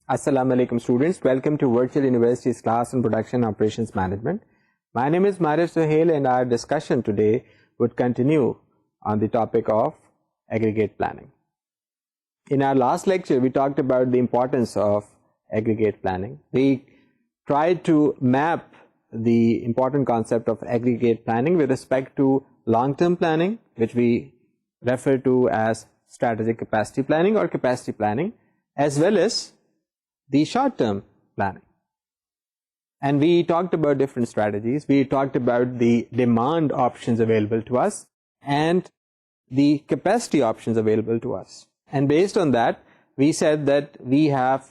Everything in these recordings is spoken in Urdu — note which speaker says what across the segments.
Speaker 1: Assalamu alaikum students, welcome to Virtual University's class on Production Operations Management. My name is Marif Suhail and our discussion today would continue on the topic of aggregate planning. In our last lecture, we talked about the importance of aggregate planning. We tried to map the important concept of aggregate planning with respect to long-term planning, which we refer to as strategic capacity planning or capacity planning, as well as the short-term planning. And we talked about different strategies. We talked about the demand options available to us and the capacity options available to us. And based on that, we said that we have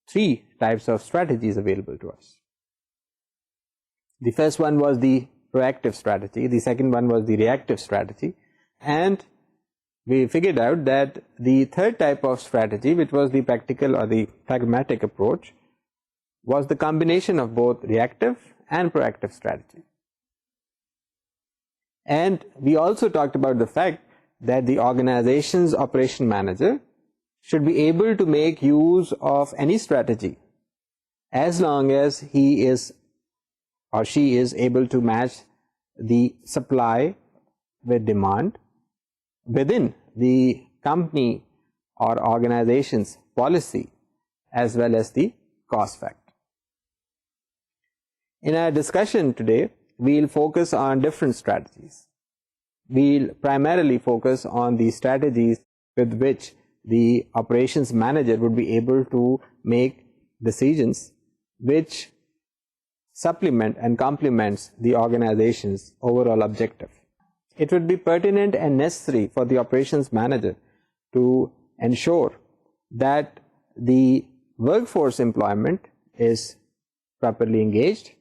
Speaker 1: three types of strategies available to us. The first one was the proactive strategy. The second one was the reactive strategy. And we figured out that the third type of strategy, which was the practical or the pragmatic approach, was the combination of both reactive and proactive strategy. And we also talked about the fact that the organization's operation manager should be able to make use of any strategy as long as he is or she is able to match the supply with demand within the company or organization's policy as well as the cost factor. In our discussion today, we'll focus on different strategies. We'll primarily focus on the strategies with which the operations manager would be able to make decisions which supplement and complements the organization's overall objective. It would be pertinent and necessary for the operations manager to ensure that the workforce employment is properly engaged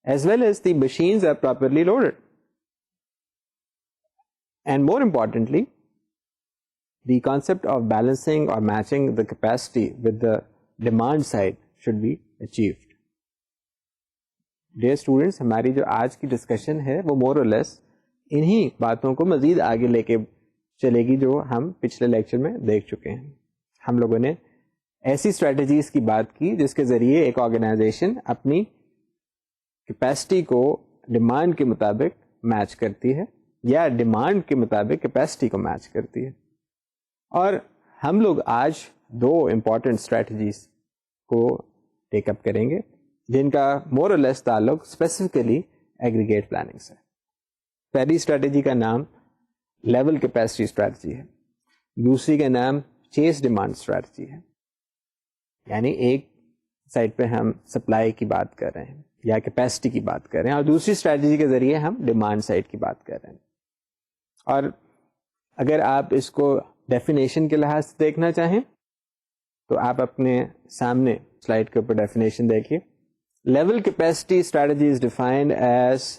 Speaker 1: as well as the machines are properly loaded. And more importantly, the concept of balancing or matching the capacity with the demand side should be achieved. Dear students, ہماری جو آج کی ڈسکشن ہے وہ مور اور لیس انہی باتوں کو مزید آگے لے کے چلے گی جو ہم پچھلے لیکچر میں دیکھ چکے ہیں. ہم لوگوں نے ایسی اسٹریٹجیز کی بات کی جس کے ذریعے ایک آرگنائزیشن اپنی کیپیسٹی کو ڈیمانڈ کے مطابق میچ کرتی ہے یا ڈیمانڈ کے مطابق کیپیسٹی کو میچ کرتی ہے. اور ہم لوگ آج دو امپورٹنٹ اسٹریٹجیز کو ٹیک اپ کریں گے جن کا مور اور لیس تعلق اسپیسیفکلی ایگریگیٹ پلاننگ سے. پہلی اسٹریٹجی کا نام لیول کیپیسٹی اسٹریٹجی ہے, دوسری کا نام چیس ڈیمانڈ اسٹریٹجی ہے. یعنی ایک سائڈ پہ ہم سپلائی کی بات کر رہے ہیں یا کیپیسٹی کی بات کر رہے ہیں اور دوسری اسٹریٹجی کے ذریعے ہم ڈیمانڈ سائڈ کی بات کر رہے ہیں. اور اگر آپ اس کو ڈیفینیشن کے لحاظ سے دیکھنا چاہیں تو آپ اپنے سامنے سلائڈ کے اوپر ڈیفینیشن دیکھیے. Level capacity strategy is defined as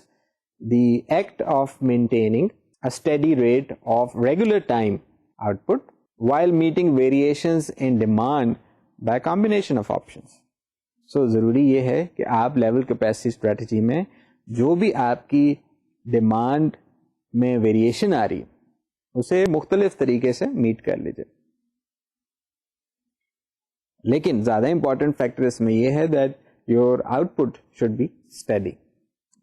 Speaker 1: the act of maintaining a steady rate of regular time output while meeting variations in demand by combination of options. So ضروری یہ ہے کہ آپ لیول کیپیسٹی اسٹریٹجی میں جو بھی آپ کی ڈیمانڈ میں ویریشن آ رہی اسے مختلف طریقے سے میٹ کر لیجیے. لیکن زیادہ امپورٹنٹ فیکٹر اس میں یہ ہے that your output should be steady.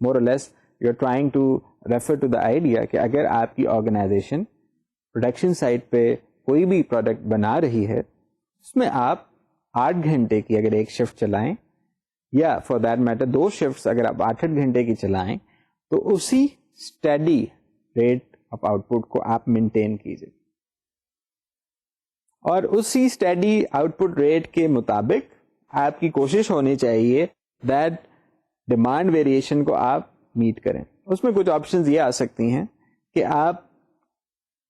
Speaker 1: More or less you are trying to refer to the idea کہ اگر آپ کی آرگنائزیشن پروڈکشن سائٹ پہ کوئی بھی پروڈکٹ بنا رہی ہے اس میں آپ 8 گھنٹے کی اگر ایک شفٹ چلائیں یا فار دیٹ میٹر 2 شفٹس اگر آپ 8 گھنٹے کی چلائیں تو اسی study rate of out put کو آپ مینٹین کیجیے اور اسی اسٹڈی آؤٹ پٹ ریٹ کے مطابق آپ کی کوشش ہونی چاہیے دیٹ ڈیمانڈ ویریشن کو آپ میٹ کریں. اس میں کچھ آپشنز یہ آ سکتی ہیں کہ آپ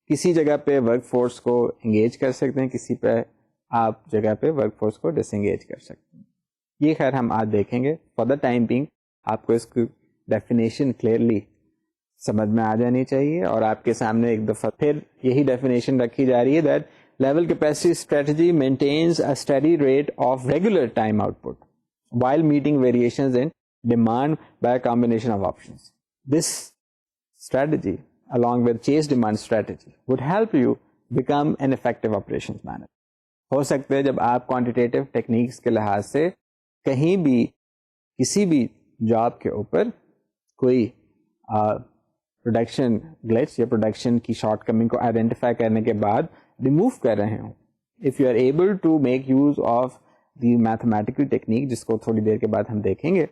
Speaker 1: کسی جگہ پہ ورک فورس کو انگیج کر سکتے ہیں, کسی پہ آپ جگہ پہ ورک فورس کو ڈس انگیج کر سکتے ہیں. یہ خیر ہم آج دیکھیں گے. فار دا ٹائم بینگ آپ کو اس کی ڈیفینیشن کلیئرلی سمجھ میں آ جانی چاہیے اور آپ کے سامنے ایک دفعہ پھر یہی ڈیفینیشن رکھی جا رہی ہے that level capacity strategy maintains a study rate of regular time out put while meeting variations in demand by a combination of options. This strategy, along with chase demand strategy, would help you become an effective operations manager. ہو سکتے ہیں جب آپ کوانٹیٹیو ٹیکنیکس کے لحاظ سے کہیں بھی کسی بھی جاب کے اوپر کوئی پروڈکشن گلچ یا پروڈکشن کی شارٹ کمنگ کو آئیڈینٹیفائی کرنے کے بعد ریموو کر رہے ہوں. If you are able to make use of the mathematical technique, جس کو تھوڑی دیر کے بعد ہم دیکھیں گے,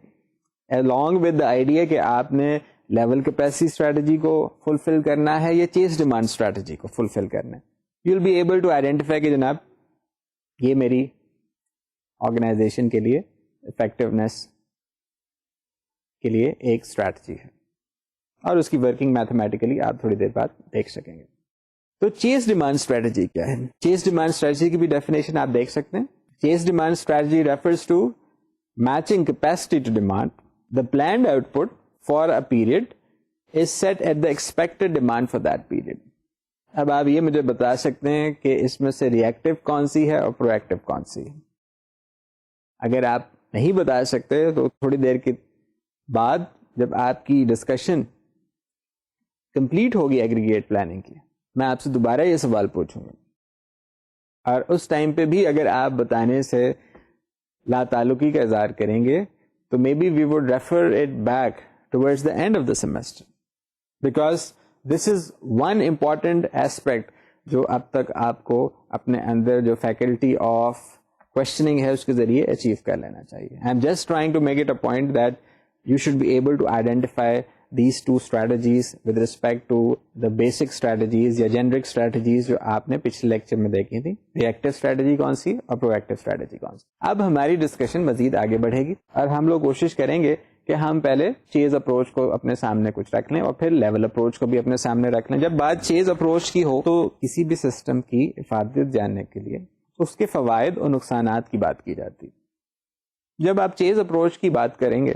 Speaker 1: along with the idea کہ آپ نے لیول کیپیسٹی اسٹریٹجی کو فلفل کرنا ہے یا چیز ڈیمانڈ اسٹریٹجی کو فلفل کرنا ہے, you will be able to identify کہ جناب یہ میری آرگنائزیشن کے لیے افیکٹونیس کے لیے ایک اسٹریٹجی ہے, اور اس کی ورکنگ میتھمیٹیکلی آپ تھوڑی دیر بعد دیکھ سکیں گے. تو چیز ڈیمانڈ اسٹریٹجی کیا ہے؟ چیز ڈیمانڈ اسٹریٹجی کی بھی ڈیفینیشن آپ دیکھ سکتے ہیں. Chase demand strategy refers to matching capacity to demand. The planned output for a period is set at the expected demand for that period. اب آپ یہ مجھے بتا سکتے ہیں کہ اس میں سے ری ایکٹیو کون سی ہے اور پرو ایکٹیو کون سی ہے. اگر آپ نہیں بتا سکتے تو تھوڑی دیر کے بعد جب آپ کی ڈسکشن کمپلیٹ ہوگی ایگریگیٹ پلاننگ کی, میں آپ سے دوبارہ یہ سوال پوچھوں گا, اور اس ٹائم پہ بھی اگر آپ بتانے سے لا تعلقی کا اظہار کریں گے تو maybe we would refer it back towards the end of the semester, because this is one important aspect جو اب تک آپ کو اپنے اندر جو فیکلٹی آف کوشچننگ ہے اس کے ذریعے اچیو کر لینا چاہیے. I'm just trying to make it a point that you should be able to identify these two strategies with respect to the basic strategies یا generic strategies جو آپ نے پچھلے لیکچر میں دیکھی تھی. reactive strategy کون سی اور proactive strategy کون سی. اب ہماری ڈسکشن مزید آگے بڑھے گی اور ہم لوگ کوشش کریں گے کہ ہم پہلے چیز اپروچ کو اپنے سامنے کچھ رکھ لیں اور پھر لیول اپروچ کو بھی اپنے سامنے رکھ لیں. جب بات چیز اپروچ کی ہو تو کسی بھی سسٹم کی افادیت جاننے کے لیے اس کے فوائد اور نقصانات کی بات کی جاتی. جب آپ چیز اپروچ کی بات کریں گے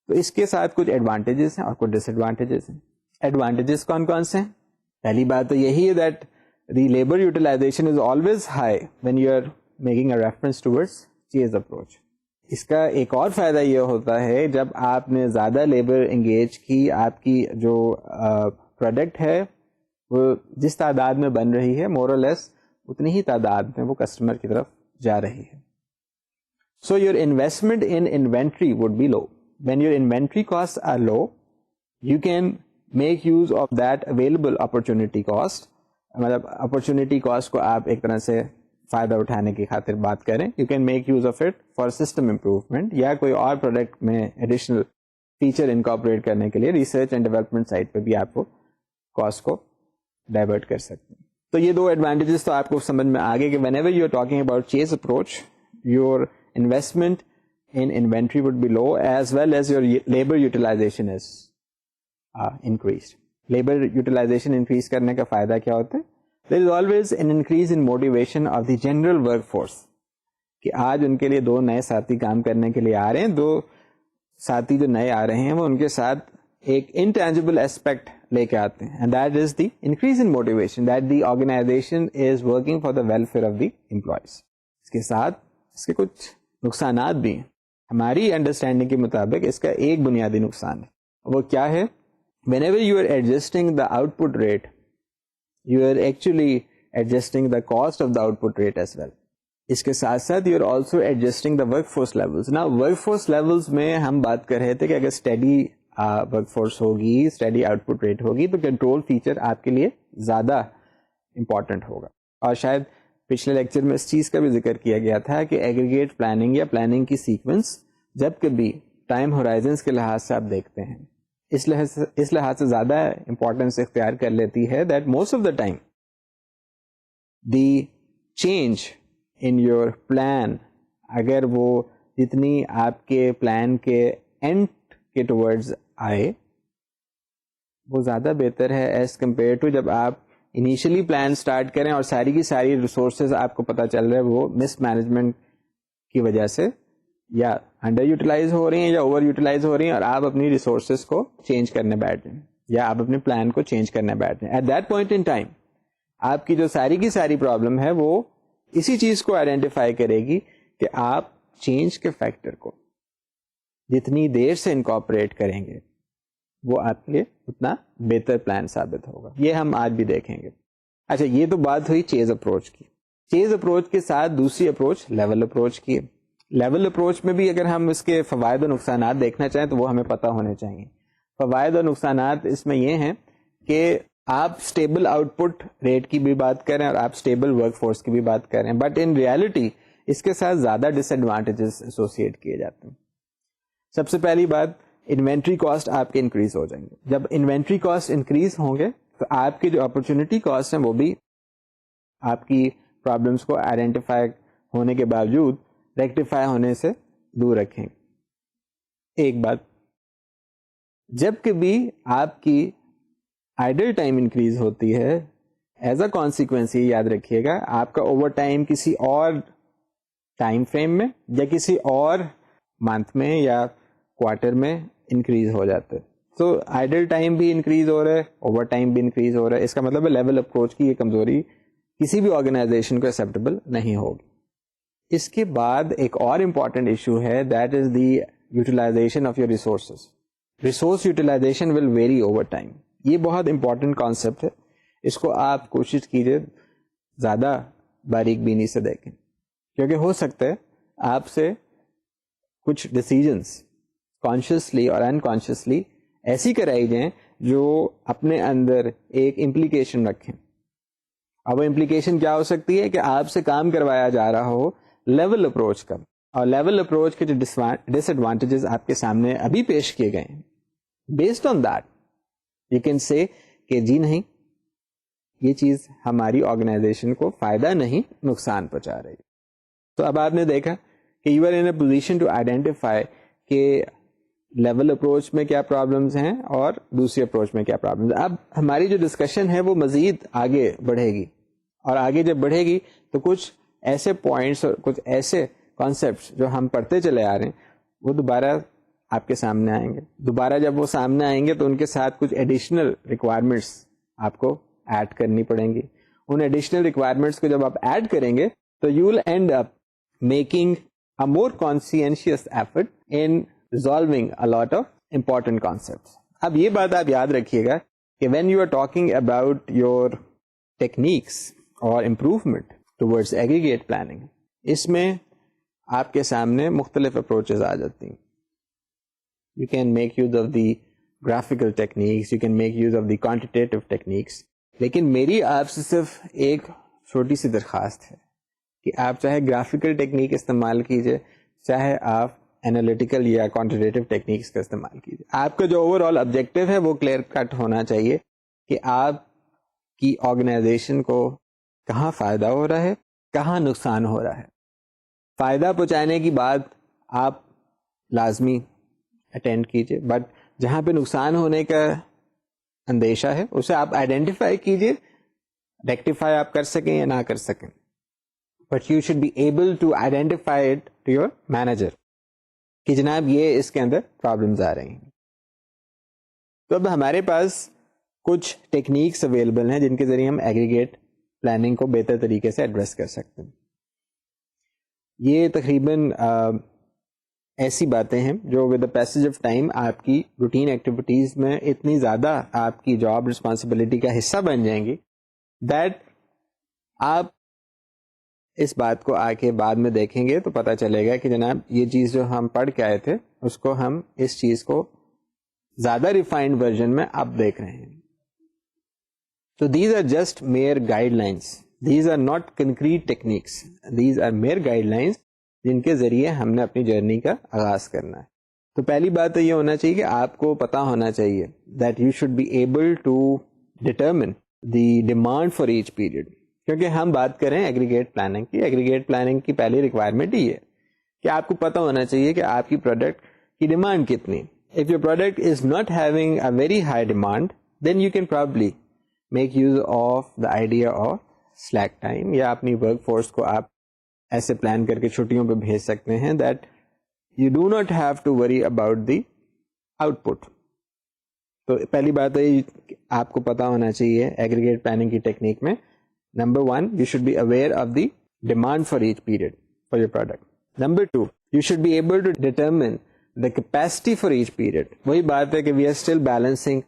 Speaker 1: تو اس کے ساتھ کچھ ایڈوانٹیجز ہیں اور کچھ ڈس ایڈوانٹیجز ہیں. ایڈوانٹیجز کون کون سے ہیں؟ پہلی بات تو یہی ہے that the labour utilization is always high when you are making a reference towards chase approach. اس کا ایک اور فائدہ یہ ہوتا ہے جب آپ نے زیادہ لیبر انگیج کی, آپ کی جو پروڈکٹ ہے وہ جس تعداد میں بن رہی ہے مور اور لیس اتنی ہی تعداد میں وہ کسٹمر کی طرف جا رہی ہے. So your investment in inventory would be low. When your inventory costs are low, you can make use of that available opportunity cost. مطلب opportunity cost کو آپ ایک طرح سے فائدہ اٹھانے کی خاطر بات کریں. You can make use of it for system improvement یا کوئی اور پروڈکٹ میں additional feature incorporate کرنے کے لیے ریسرچ اینڈ ڈیولپمنٹ سائٹ پہ بھی آپ کو کاسٹ کو ڈائیورٹ کر سکتے ہیں. تو یہ دو ایڈوانٹیجز تو آپ کو سمجھ میں آ گئے کہ whenever you are talking about chase approach, your investment in inventory would be low as well as your labor utilization is increased. Labor utilization increase کرنے کا فائدہ کیا ہوتا ہے؟ There is always an increase in motivation of the general workforce. کہ آج ان کے لیے دو نئے ساتھی کام کرنے کے لیے آ رہے ہیں, دو ساتھی جو نئے آ رہے ہیں وہ ان کے ساتھ ایک intangible aspect لے کے آتے ہیں, and that is the increase in motivation that the organization is working for the welfare of the employees. اس کے ساتھ اس کے کچھ نقصانات بھی ہیں. ہماری انڈرسٹینڈنگ کے مطابق اس کا ایک بنیادی نقصان ہے, وہ کیا ہے؟ whenever you are adjusting the output rate, you are actually adjusting the cost of the output rate as well. اس کے ساتھ ساتھ you are also adjusting the workforce levels. Now workforce levels میں ہم بات کر رہے تھے کہ اگر اسٹڈی ورک فورس ہوگی, اسٹڈی آؤٹ پٹ ریٹ ہوگی تو کنٹرول فیچر آپ کے لیے زیادہ امپورٹنٹ ہوگا. اور شاید پچھلے لیکچر میں اس چیز کا بھی ذکر کیا گیا تھا کہ ایگریگیٹ پلاننگ یا پلاننگ کی سیکوینس جب کبھی ٹائم ہورائزنس کے لحاظ سے آپ دیکھتے ہیں اس لحاظ سے زیادہ امپورٹینس اختیار کر لیتی ہے that most of the time the change in your plan, اگر وہ جتنی آپ کے پلان کے اینڈ کے ٹورڈز آئے وہ زیادہ بہتر ہے ایز کمپیئر ٹو جب آپ انیشلی پلان اسٹارٹ کریں اور ساری کی ساری ریسورسز آپ کو پتہ چل رہا ہے وہ مس مینجمنٹ کی وجہ سے یا انڈر یوٹیلائز ہو رہی ہیں یا اوور یوٹیلائز ہو رہی ہیں, اور آپ اپنی ریسورسز کو چینج کرنے بیٹھ جائیں یا آپ اپنے پلان کو چینج کرنے بیٹھ جائیں. At that point in time آپ کی جو ساری کی ساری پرابلم ہے وہ اسی چیز کو آئیڈینٹیفائی کرے گی کہ آپ چینج کے فیکٹر کو جتنی دیر سے انکارپوریٹ کریں گے وہ آپ کے لیے اتنا بہتر پلان ثابت ہوگا. یہ ہم آج بھی دیکھیں گے. اچھا, یہ تو بات ہوئی چیز اپروچ کی. چیز اپروچ کے ساتھ دوسری اپروچ لیول اپروچ کی ہے. لیول اپروچ میں بھی اگر ہم اس کے فوائد و نقصانات دیکھنا چاہیں تو وہ ہمیں پتہ ہونے چاہیے. فوائد اور نقصانات اس میں یہ ہیں کہ آپ اسٹیبل آؤٹ پٹ ریٹ کی بھی بات کریں اور آپ اسٹیبل ورک فورس کی بھی بات کریں, بٹ ان ریالٹی اس کے ساتھ زیادہ ڈس ایڈوانٹیجز ایسوسیٹ کیے جاتے ہیں. سب سے پہلی بات, انوینٹری کاسٹ آپ کے انکریز ہو جائیں گے. جب انوینٹری کاسٹ انکریز ہوں گے تو آپ کی جو اپرچونٹی کاسٹ ہیں وہ بھی آپ کی پرابلمس کو آئیڈینٹیفائی ہونے کے باوجود ریکٹیفائی ہونے سے دور رکھیں. ایک بات, جب کبھی آپ کی آئیڈل ٹائم انکریز ہوتی ہے ایز اے کانسیکوینس, یہ یاد رکھیے گا, آپ کا اوور ٹائم کسی اور ٹائم فریم میں یا کسی اور منتھ میں یا کوارٹر میں انکریز ہو جاتا ہے. تو آئیڈل ٹائم بھی انکریز ہو رہا ہے, اوور ٹائم بھی انکریز ہو رہا ہے. اس کا مطلب ہے لیول اپروچ کی یہ کمزوری کسی بھی آرگنائزیشن کو ایکسیپٹیبل نہیں ہوگی. اس کے بعد ایک اور امپورٹنٹ ایشو ہے, that is the utilization of your resources. Resource utilization will vary over time. یہ بہت امپورٹنٹ کانسیپٹ ہے, اس کو آپ کوشش کیجیے زیادہ باریک بینی سے دیکھیں, کیونکہ ہو سکتا ہے آپ سے کچھ ڈیسیجنس کانشیسلی اور انکانشیسلی ایسی کرائی جائیں جو اپنے اندر ایک امپلیکیشن رکھیں. اب وہ امپلیکیشن کیا ہو سکتی ہے کہ آپ سے کام کروایا جا رہا ہو لیول اپروچ کا, اور لیول اپروچ کے جو ڈس ایڈوانٹیجز آپ کے سامنے ابھی پیش کیے گئے ہیں, based on that you can say کہ جی نہیں, یہ چیز ہماری آرگنائزیشن کو فائدہ نہیں نقصان پہنچا رہی. تو اب آپ نے دیکھا کہ you are in a position to identify کہ لیول اپروچ میں کیا پرابلمس ہیں اور دوسری اپروچ میں کیا پرابلمس. اب ہماری جو ڈسکشن ہے وہ مزید آگے بڑھے گی, اور آگے جب بڑھے گی تو کچھ ایسے پوائنٹس اور کچھ ایسے کانسیپٹس جو ہم پڑھتے چلے آ رہے ہیں وہ دوبارہ آپ کے سامنے آئیں گے. دوبارہ جب وہ سامنے آئیں گے تو ان کے ساتھ کچھ ایڈیشنل ریکوائرمنٹس آپ کو ایڈ کرنی پڑیں گی. ان ایڈیشنل ریکوائرمنٹس کو جب آپ ایڈ کریں گے تو you will end up making a more conscientious effort in resolving a lot of important concepts. اب یہ بات آپ یاد رکھیے گا کہ when you are talking about your techniques اور امپروومنٹ ٹوورڈز ایگریگیٹ پلاننگ, اس میں آپ کے سامنے مختلف اپروچز آ جاتی ہیں. You can make use of the graphical techniques, you can make use of the quantitative techniques. لیکن میری آپ سے صرف ایک چھوٹی سی درخواست ہے کہ آپ چاہے گرافیکل ٹیکنیک استعمال کیجئے, چاہے آپ انالیٹیکل یا کوانٹیٹیو ٹیکنیکس کا استعمال کیجئے. آپ کا جو اوور آل آبجیکٹو ہے وہ کلیئر کٹ ہونا چاہیے کہ آپ کی آرگنائزیشن کو کہاں فائدہ ہو رہا ہے, کہاں نقصان ہو رہا ہے. فائدہ پہنچانے کی بات آپ لازمی اٹینڈ کیجئے, بٹ جہاں پہ نقصان ہونے کا اندیشہ ہے اسے آپ آئیڈینٹیفائی کیجئے, ریکٹیفائی آپ کر سکیں یا نہ کر سکیں, but you should be able to identify it to your manager کہ جناب یہ اس کے اندر پرابلمز آ رہی ہیں. تو اب ہمارے پاس کچھ ٹیکنیکس اویلیبل ہیں جن کے ذریعے ہم ایگریگیٹ پلاننگ کو بہتر طریقے سے ایڈریس کر سکتے ہیں. یہ تقریباً ایسی باتیں ہیں جو with the passage of time آپ کی روٹین ایکٹیویٹیز میں اتنی زیادہ آپ کی جاب رسپانسبلٹی کا حصہ بن جائیں گی دیٹ آپ اس بات کو آ کے بعد میں دیکھیں گے تو پتہ چلے گا کہ جناب یہ چیز جو ہم پڑھ کے آئے تھے اس کو ہم اس چیز کو زیادہ ریفائنڈ ورژن میں اب دیکھ رہے ہیں. So these are just mere guidelines. These are not concrete techniques. These are mere guidelines جن کے ذریعے ہم نے اپنی جرنی کا آغاز کرنا ہے. تو پہلی بات تو یہ ہونا چاہیے کہ آپ کو پتا ہونا چاہیے that you should be able to determine the demand for each period. کیونکہ ہم بات کریں ایگریگیٹ پلاننگ کی. ایگریگیٹ پلاننگ کی پہلی ریکوائرمنٹ ہی ہے کہ آپ کو پتا ہونا چاہیے کہ آپ کی پروڈکٹ کی ڈیمانڈ کتنی. If your product is not having a very high demand, then you can probably make use of the idea of slack time, یا اپنی ورک فورس کو آپ ایسے پلان کر کے چھٹیوں پہ بھیج سکتے ہیں that you do not have to worry about the output. تو پہلی بات ہے آپ کو پتا ہونا چاہیے ایگریگیٹ پلاننگ کی ٹیکنیک میں, number 1 you should be aware of the demand for each period for your product. Number 2 you should be able to determine the capacity for each period. وہی بات ہے کہ we are still balancing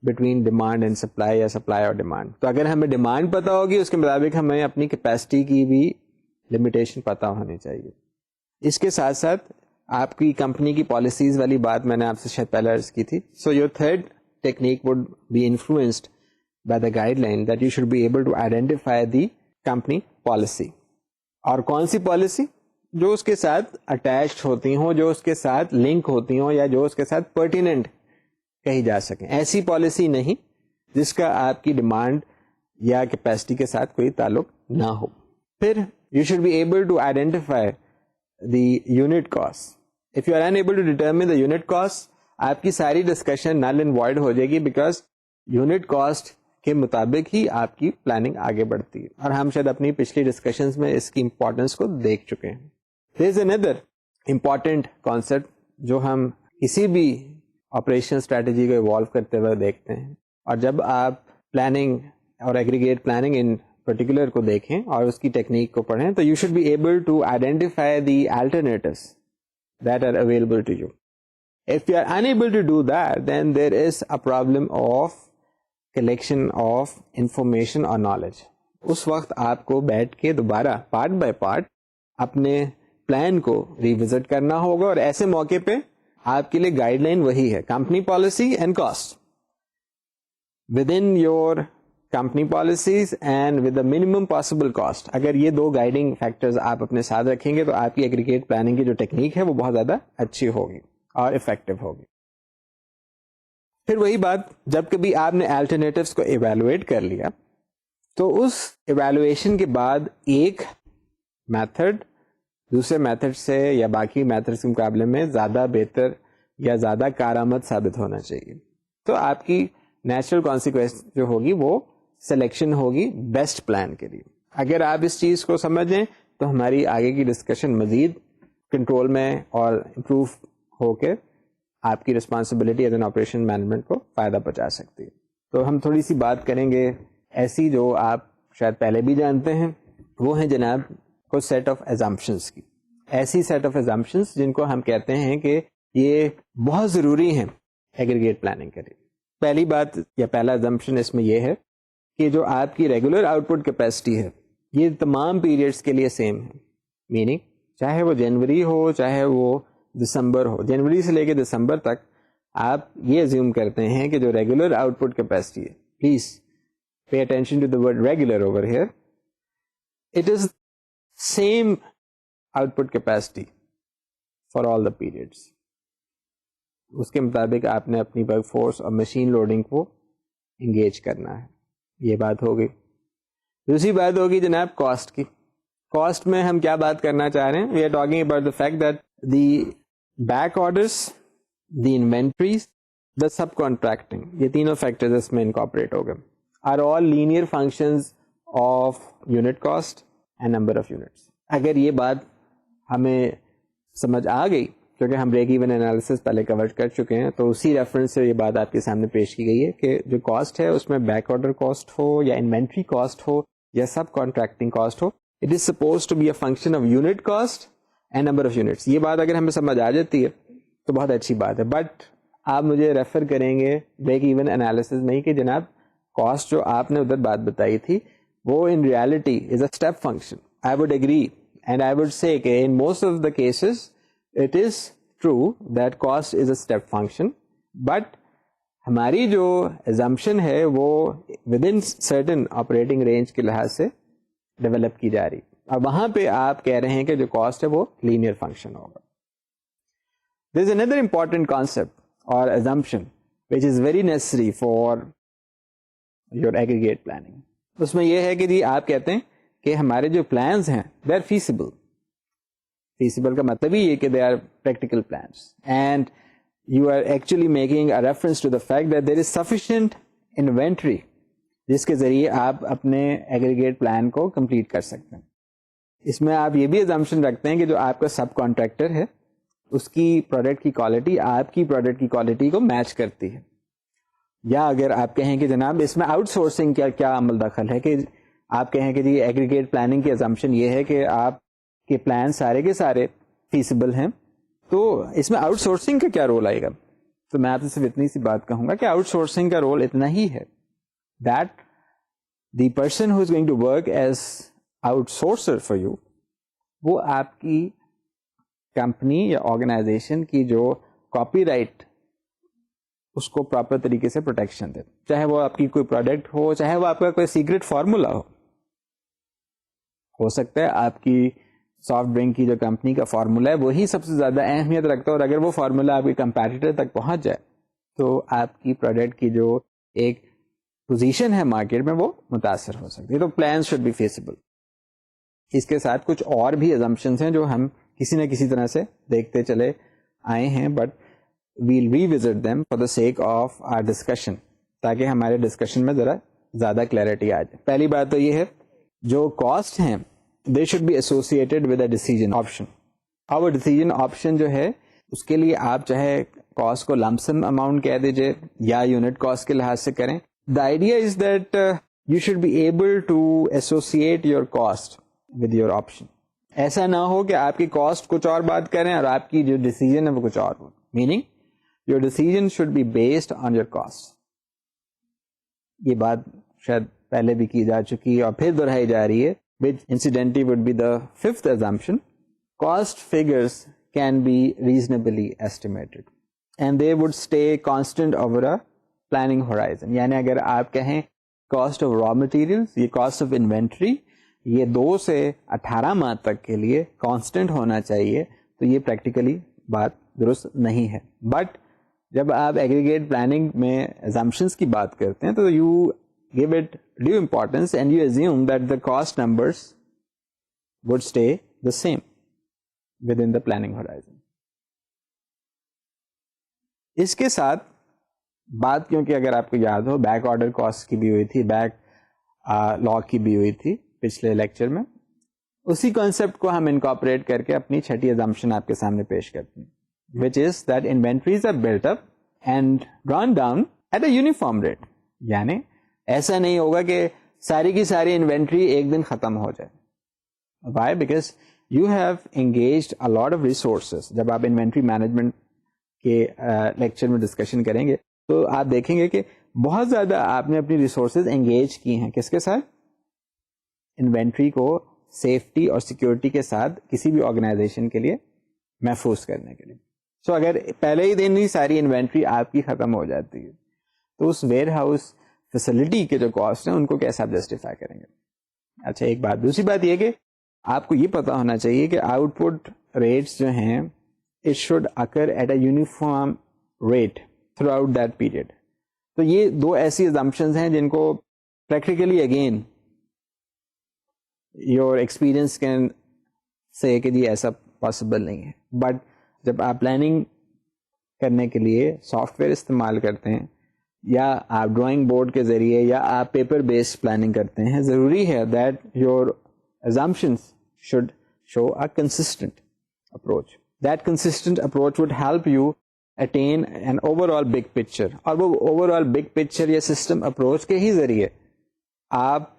Speaker 1: between demand and supply یا سپلائی اور ڈیمانڈ. تو اگر ہمیں ڈیمانڈ پتا ہوگی اس کے مطابق ہمیں اپنی کیپیسٹی کی بھی لمیٹیشن پتا ہونی چاہیے. اس کے ساتھ ساتھ آپ کی کمپنی کی پالیسیز والی بات میں نے آپ سے شاید پہلے عرض کی تھی. So your third technique would be influenced by the guideline that you should be able to identify the company policy. اور کون سی پالیسی؟ جو اس کے ساتھ اٹیچڈ ہوتی ہوں, جو اس کے ساتھ لنک ہوتی ہوں, یا جو اس کے ساتھ پرٹیننٹ کہی جا سکیں. ایسی پالیسی نہیں جس کا آپ کی ڈیمانڈ یا کیپیسٹی کے ساتھ کوئی تعلق نہ ہو. پھر you should be able to identify the unit cost. If you are unable to determine the unit cost, آپ کی ساری ڈسکشن نل اینڈ وائڈ ہو جائے گی, بیکاز یونٹ کاسٹ کے مطابق ہی آپ کی پلاننگ آگے بڑھتی ہے. اور ہم شاید اپنی پچھلی ڈسکشنز میں اس کی امپورٹنس کو دیکھ چکے ہیں. دیر از اندر امپورٹنٹ کانسیپٹ جو ہم کسی بھی آپریشن اسٹریٹجی کو ایوالو کرتے ہوئے دیکھتے ہیں. اور جب آپ پلاننگ اور ایگریگیٹ پلاننگ ان پرٹیکولر کو دیکھیں اور اس کی ٹیکنیک کو پڑھیں, تو you should be able to identify the alternatives that are available to you. If you are unable to do that, then there is a problem of collection of information or knowledge. اس وقت آپ کو بیٹھ کے دوبارہ پارٹ بائی پارٹ اپنے پلان کو ریوزٹ کرنا ہوگا, اور ایسے موقع پہ آپ کے لیے گائیڈ لائن وہی ہے, company policy and cost. With in your company policies and with the minimum possible cost, اگر یہ دو گائیڈنگ فیکٹرز آپ اپنے ساتھ رکھیں گے تو آپ کی ایگریگیٹ پلاننگ کی جو ٹیکنیک ہے وہ بہت زیادہ اچھی ہوگی اور افیکٹو ہوگی. پھر وہی بات, جب کبھی آپ نے الٹرنیٹیوز کو ایویلویٹ کر لیا تو اس ایویلویشن کے بعد ایک میتھڈ دوسرے میتھڈ سے یا باقی میتھڈ کے مقابلے میں زیادہ بہتر یا زیادہ کارآمد ثابت ہونا چاہیے. تو آپ کی نیچرل کانسیکوینس جو ہوگی وہ سلیکشن ہوگی بیسٹ پلان کے لیے. اگر آپ اس چیز کو سمجھیں تو ہماری آگے کی ڈسکشن مزید کنٹرول میں اور امپروو ہو کے آپ کی responsibility as an operation management کو فائدہ پہنچا سکتی ہے. تو ہم تھوڑی سی بات کریں گے ایسی جو آپ شاید پہلے بھی جانتے ہیں, وہ ہیں جناب کچھ سیٹ آف ایزمپشنس کی. ایسی سیٹ آف ایزمپشنس جن کو ہم کہتے ہیں کہ یہ بہت ضروری ہیں ایگریگیٹ پلاننگ کے لیے. پہلی بات یا پہلا ایزمپشن اس میں یہ ہے کہ جو آپ کی ریگولر آؤٹ پٹ کیپیسٹی ہے یہ تمام پیریڈس کے لیے سیم ہے. میننگ چاہے وہ جنوری ہو چاہے وہ دسمبر ہو, جنوری سے لے کے دسمبر تک آپ یہ ایزیوم کرتے ہیں کہ جو ریگولر آؤٹ پٹ کیپیسٹی ہے, please pay attention to the word regular over here, it is same output capacity for all the periods. اس کے مطابق آپ نے اپنی ورک فورس اور مشین لوڈنگ کو انگیج کرنا ہے. یہ بات ہوگی. دوسری بات ہوگی جناب کاسٹ کی. کاسٹ میں ہم کیا بات کرنا چاہ رہے ہیں؟ We are talking about the fact that the back orders, the inventories, the subcontracting, یہ تینوں فیکٹرز اس میں انکارپوریٹ ہو گئے, are all linear functions of unit cost and number of units. اگر یہ بات ہمیں سمجھ آ گئی, کیونکہ ہم بریک ایون انالیسس پہلے کور کر چکے ہیں, تو اسی ریفرنس سے یہ بات آپ کے سامنے پیش کی گئی ہے کہ جو کاسٹ ہے اس میں بیک آرڈر کاسٹ ہو یا انوینٹری کاسٹ ہو یا سب کانٹریکٹنگ کاسٹ ہو, it is suppose to be a function of unit cost and number of units. یہ بات اگر ہمیں سمجھ آ جاتی ہے تو بہت اچھی بات ہے. بٹ آپ مجھے ریفر کریں گے بریک ایون انالیسس میں کہ جناب کاسٹ جو آپ نے ادھر بات بتائی تھی وہ in reality is a step function. I would agree and I would say کہ in most of the cases it is true that cost is a step function, but ہماری جو assumption ہے وہ within certain operating range کے لحاظ سے ڈیولپ کی جا رہی, اور وہاں پہ آپ کہہ رہے ہیں کہ جو کاسٹ ہے وہ لینئر فنکشن ہوگا. there is another important concept or assumption which is very necessary for your aggregate planning. اس میں یہ ہے کہ جی آپ کہتے ہیں کہ ہمارے جو plans ہیں they are feasible. feasible کا مطلب ہی یہ کہ they are practical plans and you are actually making a reference to the fact that there is sufficient inventory جس کے ذریعے آپ اپنے ایگریگیٹ پلان کو کمپلیٹ کر سکتے ہیں. اس میں آپ یہ بھی assumption رکھتے ہیں کہ جو آپ کا سب کانٹریکٹر ہے اس کی پروڈکٹ کی کوالٹی آپ کی پروڈکٹ کی کوالٹی کو میچ کرتی ہے. یا اگر آپ کہیں کہ جناب اس میں آؤٹ سورسنگ کیا عمل دخل ہے, کہ آپ کہیں کہ جی ایگریگیٹ پلاننگ کی assumption یہ ہے کہ آپ کہ پلان سارے کے سارے فیسیبل ہیں, تو اس میں آؤٹ سورسنگ کا کیا رول آئے گا؟ تو میں آپ سے صرف اتنی سی بات کہوں گا کہ آؤٹ سورسنگ کا رول اتنا ہی ہے that the person who is going to work as outsourcer for you, وہ آپ کی کمپنی یا آرگنائزیشن کی جو کاپی رائٹ اس کو پراپر طریقے سے پروٹیکشن دے، چاہے وہ آپ کی کوئی پروڈکٹ ہو، چاہے وہ آپ کا کوئی سیکرٹ فارمولا ہو سکتا ہے آپ کی سافٹ ڈرنک کی جو کمپنی کا فارمولا ہے وہی سب سے زیادہ اہمیت رکھتا ہے، اور اگر وہ فارمولا آپ کے کمپیٹیٹر تک پہنچ جائے تو آپ کی پروڈکٹ کی جو ایک پوزیشن ہے مارکیٹ میں وہ متاثر ہو سکتی ہے. تو پلان شوڈ بی فیزیبل. اس کے ساتھ کچھ اور بھی ازمپشنز ہیں جو ہم کسی نہ کسی طرح سے دیکھتے چلے آئے ہیں، but we'll revisit them for the sake of our discussion, تاکہ ہمارے ڈسکشن میں ذرا زیادہ کلیئرٹی آ جائے. پہلی بات تو یہ ہے جو کاسٹ ہیں they should be associated with a decision option. اور ڈیسیژن آپشن جو ہے اس کے لیے آپ چاہے کاسٹ کو لمسم اماؤنٹ کہہ دیجیے یا یونٹ کاسٹ کے لحاظ سے کریں. The idea is that you should be able to associate your cost with your option. ایسا نہ ہو کہ آپ کی کاسٹ کچھ اور بات کریں اور آپ کی جو ڈیسیژن ہے وہ کچھ اور ہو. Meaning your decision should be based on your cost. یہ بات شاید پہلے بھی کی جا چکی ہے اور پھر دہرائی جا رہی ہے. which incidentally would be the fifth assumption. Cost figures can be reasonably estimated and they would stay constant over a planning horizon. یعنی اگر آپ کہیں cost of raw materials، یہ cost of inventory یہ 2 سے 18 ماہ تک کے لیے کانسٹنٹ ہونا چاہیے، تو یہ پریکٹیکلی بات درست نہیں ہے. بٹ جب آپ ایگریگیٹ پلاننگ میں assumptions کی بات کرتے ہیں تو you give it due importance and you assume that the cost numbers would stay the same within the planning horizon. اس کے ساتھ بات، کیونکہ اگر آپ کو یاد ہو بیک آرڈر کاسٹ کی بھی ہوئی تھی، بیک لاگ کی بھی ہوئی تھی پچھلے لیکچر میں، اسی کانسیپٹ کو ہم انکارپوریٹ کر کے اپنی چھٹی assumption آپ کے سامنے پیش کرتے ہیں، which is that inventories are built up and drawn down at a uniform rate. یعنی ایسا نہیں ہوگا کہ ساری کی ساری انوینٹری ایک دن ختم ہو جائے. Why? Because you have engaged a lot of resources. جب آپ انوینٹری مینجمنٹ کے لیکچر میں ڈسکشن کریں گے تو آپ دیکھیں گے کہ بہت زیادہ آپ نے اپنی ریسورسز انگیج کی ہیں. کس کے ساتھ؟ انوینٹری کو سیفٹی اور سیکورٹی کے ساتھ کسی بھی آرگنائزیشن کے لیے محفوظ کرنے کے لیے. سو اگر پہلے ہی دن ہی ساری انوینٹری آپ کی ختم ہو جاتی ہے تو اس ویئر ہاؤس فیسلٹی کے جو کاسٹ ہیں ان کو کیسے آپ جسٹیفائی کریں گے؟ اچھا ایک بات. دوسری بات یہ کہ آپ کو یہ پتا ہونا چاہیے کہ آؤٹ پٹ ریٹس جو ہیں it should occur at a uniform rate throughout that period. تو یہ 2 ایسی assumptions ہیں جن کو practically again your experience can say کہ جی ایسا پاسبل نہیں ہے. بٹ جب آپ پلاننگ کرنے کے لیے سافٹ ویئر استعمال کرتے ہیں یا آپ ڈرائنگ بورڈ کے ذریعے یا آپ پیپر بیسڈ پلاننگ کرتے ہیں، ضروری ہے that your assumptions should show a consistent approach. That consistent approach would help you attain an overall big picture. اور وہ overall big picture یا system approach کے ہی ذریعے آپ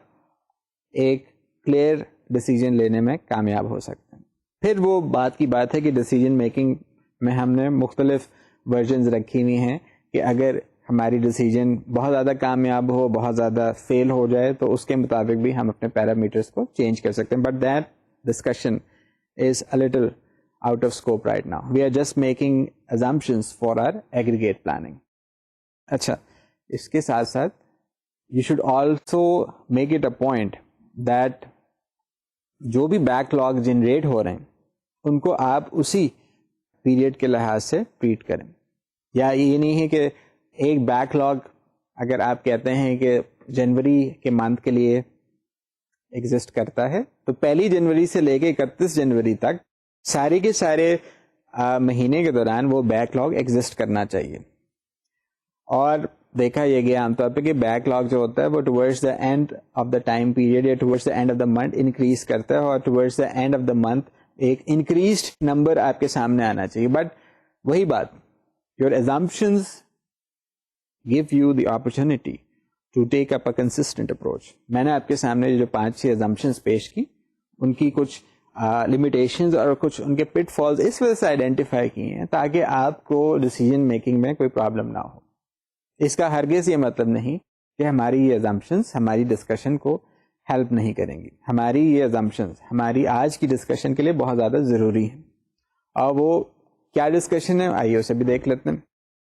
Speaker 1: ایک clear decision لینے میں کامیاب ہو سکتے ہیں. پھر وہ بات کی بات ہے کہ decision making میں ہم نے مختلف versions رکھی ہوئی ہیں کہ اگر ہماری ڈیسیجن بہت زیادہ کامیاب ہو، بہت زیادہ فیل ہو جائے تو اس کے مطابق بھی ہم اپنے پیرامیٹرس کو چینج کر سکتے ہیں. But that discussion is a little out of scope right now. We are just making assumptions for our aggregate planning. اچھا اس کے ساتھ ساتھ you should also make it a point that جو بھی بیک لاگ جنریٹ ہو رہے ہیں ان کو آپ اسی پیریڈ کے لحاظ سے ٹریٹ کریں. یا یہ نہیں ہے کہ ایک بیک لاگ اگر آپ کہتے ہیں کہ جنوری کے منتھ کے لیے ایگزسٹ کرتا ہے تو 1 جنوری سے لے کے 31 جنوری تک سارے کے سارے مہینے کے دوران وہ بیک لاگ ایگزسٹ کرنا چاہیے. اور دیکھا یہ گیا عام طور پہ کہ بیک لاگ جو ہوتا ہے وہ towards the end of the time period یا towards the end of the month increase کرتا ہے، اور towards the end of the month ایک انکریزڈ نمبر آپ کے سامنے آنا چاہیے. بٹ وہی بات، your assumptions give you the opportunity to take up a consistent approach. میں نے آپ کے سامنے جو 5-6 assumptions پیش کی ان کی کچھ لمیٹیشنز اور کچھ ان کے پٹ فالز اس وجہ سے آئیڈینٹیفائی کیے ہیں تاکہ آپ کو ڈیسیجن میکنگ میں کوئی پرابلم نہ ہو. اس کا ہرگز یہ مطلب نہیں کہ ہماری یہ ازمپشنز ہماری ڈسکشن کو ہیلپ نہیں کریں گی. ہماری یہ ازمپشنز ہماری آج کی ڈسکشن کے لیے بہت زیادہ ضروری ہیں. اور وہ کیا ڈسکشن ہے آئیے اسے بھی دیکھ لیتے ہیں.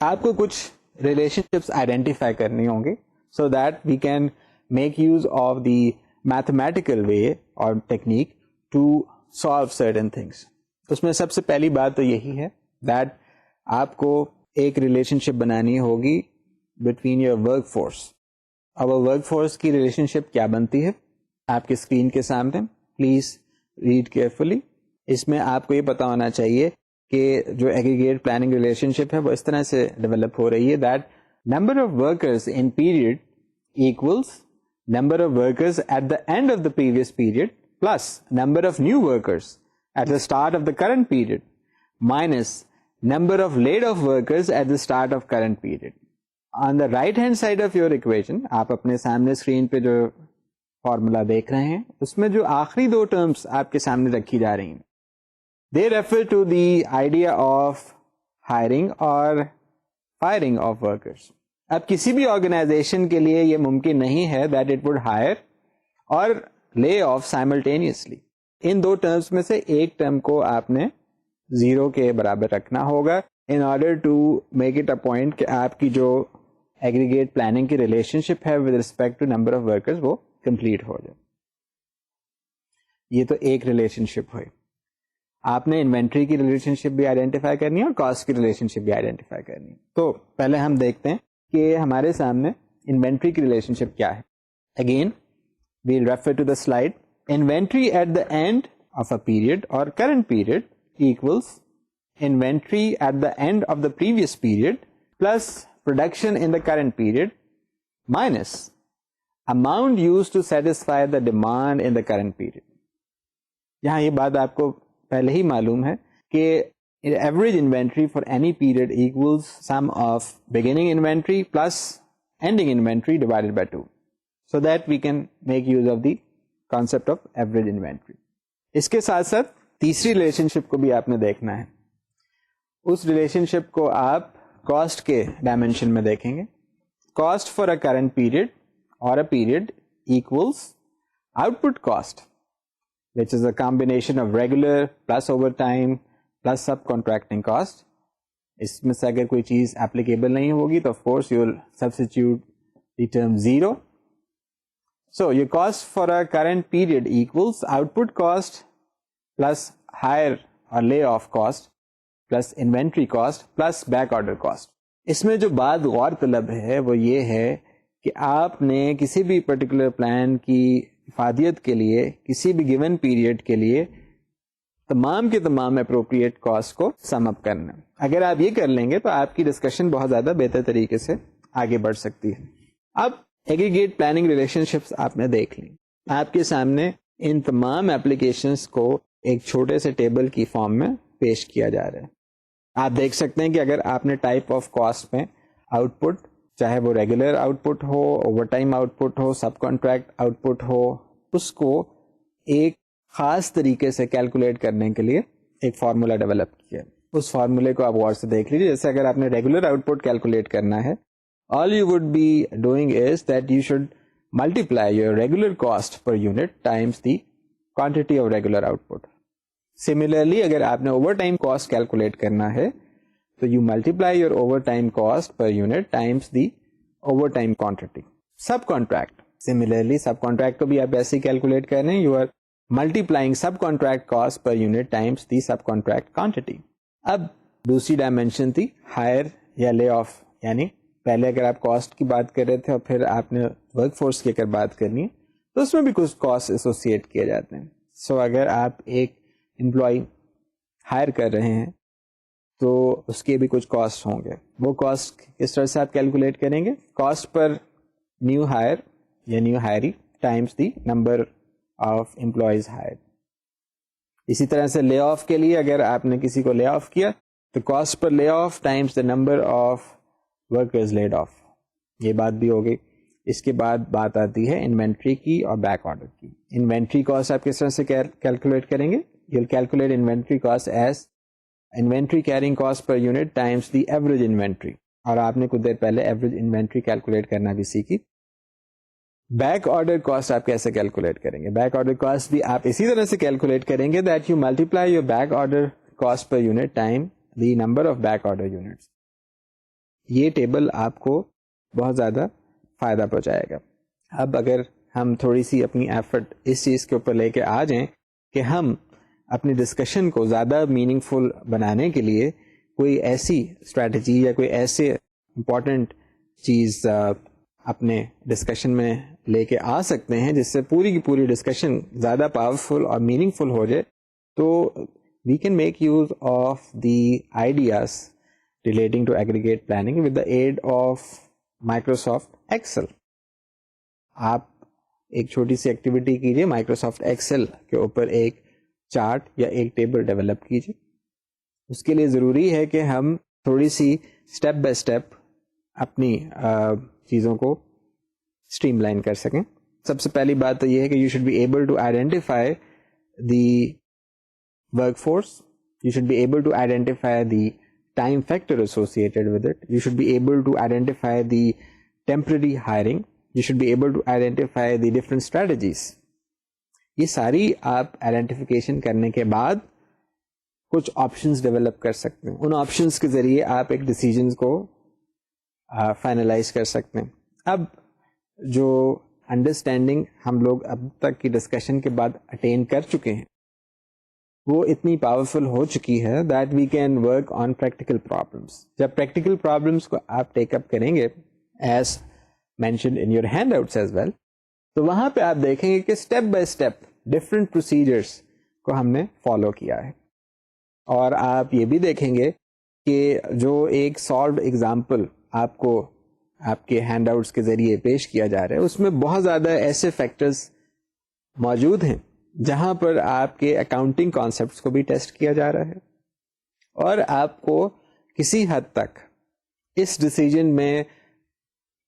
Speaker 1: آپ کو کچھ ریلیشن شپس آئیڈینٹیفائی کرنی ہوں گی so that we can make use of the mathematical way اور technique to solve certain things. اس میں سب سے پہلی بات تو یہی ہے دیٹ آپ کو ایک ریلیشن شپ بنانی ہوگی بٹوین یور ورک فورس. اب ورک فورس کی ریلیشن شپ کیا بنتی ہے آپ کے اسکرین کے سامنے, پلیز ریڈ کیئرفلی. اس میں آپ کو یہ پتا ہونا چاہیے کہ جو ایگریگیٹ پلاننگ ریلیشن شپ ہے وہ اس طرح سے ڈیولپ ہو رہی ہے that number of workers in period equals number of workers at the end of the previous period plus number of new workers at the start of the current period minus number of laid off workers at the start of current period. On the right hand side of your equation, آپ اپنے سامنے اسکرین پہ جو فارمولا دیکھ رہے ہیں اس میں جو آخری دو ٹرمز آپ کے سامنے رکھی جا رہی ہیں they refer to the idea of hiring or firing of workers. اب کسی بھی آرگنائزیشن کے لیے یہ ممکن نہیں ہے that it would hire اور لے آف سائملٹینیسلی. ان دو ٹرمز میں سے ایک ٹرم کو آپ نے زیرو کے برابر رکھنا ہوگا in order to make it a point کہ آپ کی جو ایگریگیٹ پلاننگ کی ریلیشن شپ ہے with respect to number of workers وہ کمپلیٹ ہو جائے. یہ تو ایک ریلیشن شپ ہوئی. آپ نے انوینٹری کی ریلیشن شپ بھی آئیڈینٹیفائی کرنی ہے اور کاسٹ کی ریلیشن شپ بھی آئیڈینٹیفائی کرنی ہے. تو پہلے ہم دیکھتے ہیں کہ ہمارے سامنے انوینٹری کی ریلیشن شپ کیا ہے. Again we'll refer to the slide. Inventory at the end of a period or current period equals inventory at the end of the previous period plus production in the current period minus amount used to satisfy the demand in the current period. یہاں یہ بات آپ کو پہلے ہی معلوم ہے کہ average inventory for any period equals sum of beginning inventory plus ending inventory divided by 2. So that we can make use of the concept of average inventory. اس کے ساتھ ساتھ تیسری ریلیشن شپ کو بھی آپ نے دیکھنا ہے. اس ریلیشن شپ کو آپ کاسٹ کے ڈائمینشن میں دیکھیں گے. Cost for a current period اور a period equals output cost which is a combination of regular plus overtime plus subcontracting cost. اس میں سے اگر کوئی چیز applicable نہیں ہوگی تو of course you will substitute the term zero. So your cost for a current period equals output cost plus hire or layoff cost plus inventory cost plus back order cost. اس میں جو بات غور طلب ہے وہ یہ ہے کہ آپ نے کسی بھی پرٹیکولر پلان کی افادیت کے لیے کسی بھی گیون پیریڈ کے لیے تمام کے تمام اپروپریٹ کاسٹ کو سم اپ کرنا. اگر آپ یہ کر لیں گے تو آپ کی ڈسکشن بہت زیادہ بہتر طریقے سے آگے بڑھ سکتی ہے. اب ایگریگیٹ پلاننگ ریلیشن شپس آپ نے دیکھ لی. آپ کے سامنے ان تمام اپلیکیشنس کو ایک چھوٹے سے ٹیبل کی فارم میں پیش کیا جا رہا ہے. آپ دیکھ سکتے ہیں کہ اگر آپ نے ٹائپ آف کاسٹ میں آؤٹ پٹ, چاہے وہ ریگولر آؤٹ پٹ ہو, اوور ٹائم آؤٹ پٹ ہو, سب کانٹریکٹ آؤٹ پٹ ہو, اس کو ایک خاص طریقے سے کیلکولیٹ کرنے کے لیے ایک فارمولا ڈیولپ کیا. اس فارمولے کو آپ غور سے دیکھ لیجیے. جیسے اگر آپ نے ریگولر آؤٹ پٹ کیلکولیٹ کرنا ہے, all you would be doing is that you should multiply your regular cost per unit times the quantity of regular output. Similarly, اگر آپ نے اوور ٹائم کاسٹ کیلکولیٹ کرنا ہے تو you multiply your overtime cost per unit times the overtime quantity. Sub contract. Similarly, sub contract کو بھی آپ ایسے کیلکولیٹ کر رہے ہیں, you are multiplying sub contract cost per unit times the sub contract quantity. اب دوسری ڈائمینشن تھی ہائر یا لے آف. یعنی پہلے اگر آپ کاسٹ کی بات کر رہے تھے اور پھر آپ نے ورک فورس کی اگر بات کرنی ہے تو اس میں بھی کچھ کاسٹ ایسوسیٹ کیے جاتے ہیں. سو اگر آپ ایک امپلائی ہائر کر رہے ہیں تو اس کے بھی کچھ کاسٹ ہوں گے. وہ کاسٹ کس طرح سے آپ کیلکولیٹ کریں گے؟ کاسٹ پر نیو ہائر یا new hiree times the number of employees hire. اسی طرح سے لے آف کے لیے اگر آپ نے کسی کو لے آف کیا تو cost per lay off times the number of workers lead of. یہ بات بھی ہوگی. اس کے بعد بات آتی ہے انوینٹری کی اور بیک آرڈر کی. انوینٹری کاسٹ آپ کس طرح سے کیلکولیٹ کریں گے؟ you'll calculate inventory cost as inventory carrying cost per unit times the average inventory. اور آپ نے کچھ دیر پہلے ایوریج انوینٹری کیلکولیٹ کرنا بھی سیکھی. بیک آرڈر کاسٹ آپ کیسے کیلکولیٹ کریں گے؟ بیک آرڈر کاسٹ بھی آپ اسی طرح سے کیلکولیٹ کریں گے that you multiply your back order cost per unit time the number of back order units. یہ ٹیبل آپ کو بہت زیادہ فائدہ پہنچائے گا. اب اگر ہم تھوڑی سی اپنی ایفرٹ اس چیز کے اوپر لے کے آ جائیں کہ ہم اپنی ڈسکشن کو زیادہ میننگ فل بنانے کے لیے کوئی ایسی اسٹریٹجی یا کوئی ایسے امپورٹنٹ چیز اپنے ڈسکشن میں لے کے آ سکتے ہیں جس سے پوری کی پوری ڈسکشن زیادہ پاورفل اور میننگ فل ہو جائے, تو we can make use of the ideas relating to aggregate planning with the aid of Microsoft Excel. آپ ایک چھوٹی سی ایکٹیویٹی کیجیے, مائکروسافٹ ایکسل کے اوپر ایک چارٹ یا ایک ٹیبل ڈیولپ کیجیے. اس کے لیے ضروری ہے کہ ہم تھوڑی سی اسٹیپ بائی اسٹیپ اپنی چیزوں کو اسٹریم لائن کر سکیں. سب سے پہلی بات تو یہ ہے کہ you should be able to identify the workforce, you should be able to identify the time factor associated with it, you should be able to identify the temporary hiring, you should be able to identify the different strategies. یہ ساری آپ آئیڈینٹیفیکیشن کرنے کے بعد کچھ آپشنز ڈیولپ کر سکتے ہیں. ان آپشنز کے ذریعے آپ ایک ڈیسیجنز کو فائنلائز کر سکتے ہیں. اب جو انڈرسٹینڈنگ ہم لوگ اب تک کی ڈسکشن کے بعد اٹین کر چکے ہیں وہ اتنی پاورفل ہو چکی ہے that we can work on practical problems. جب پریکٹیکل پرابلمس کو آپ ٹیک اپ کریں گے as mentioned in your handouts as well, تو وہاں پہ آپ دیکھیں گے کہ step by step different procedures کو ہم نے فالو کیا ہے. اور آپ یہ بھی دیکھیں گے کہ جو ایک سالوڈ ایگزامپل آپ کو آپ کے ہینڈ آؤٹس کے ذریعے پیش کیا جا رہا ہے اس میں بہت زیادہ ایسے فیکٹرز موجود ہیں جہاں پر آپ کے اکاؤنٹنگ کانسیپٹس کو بھی ٹیسٹ کیا جا رہا ہے اور آپ کو کسی حد تک اس ڈیسیجن میں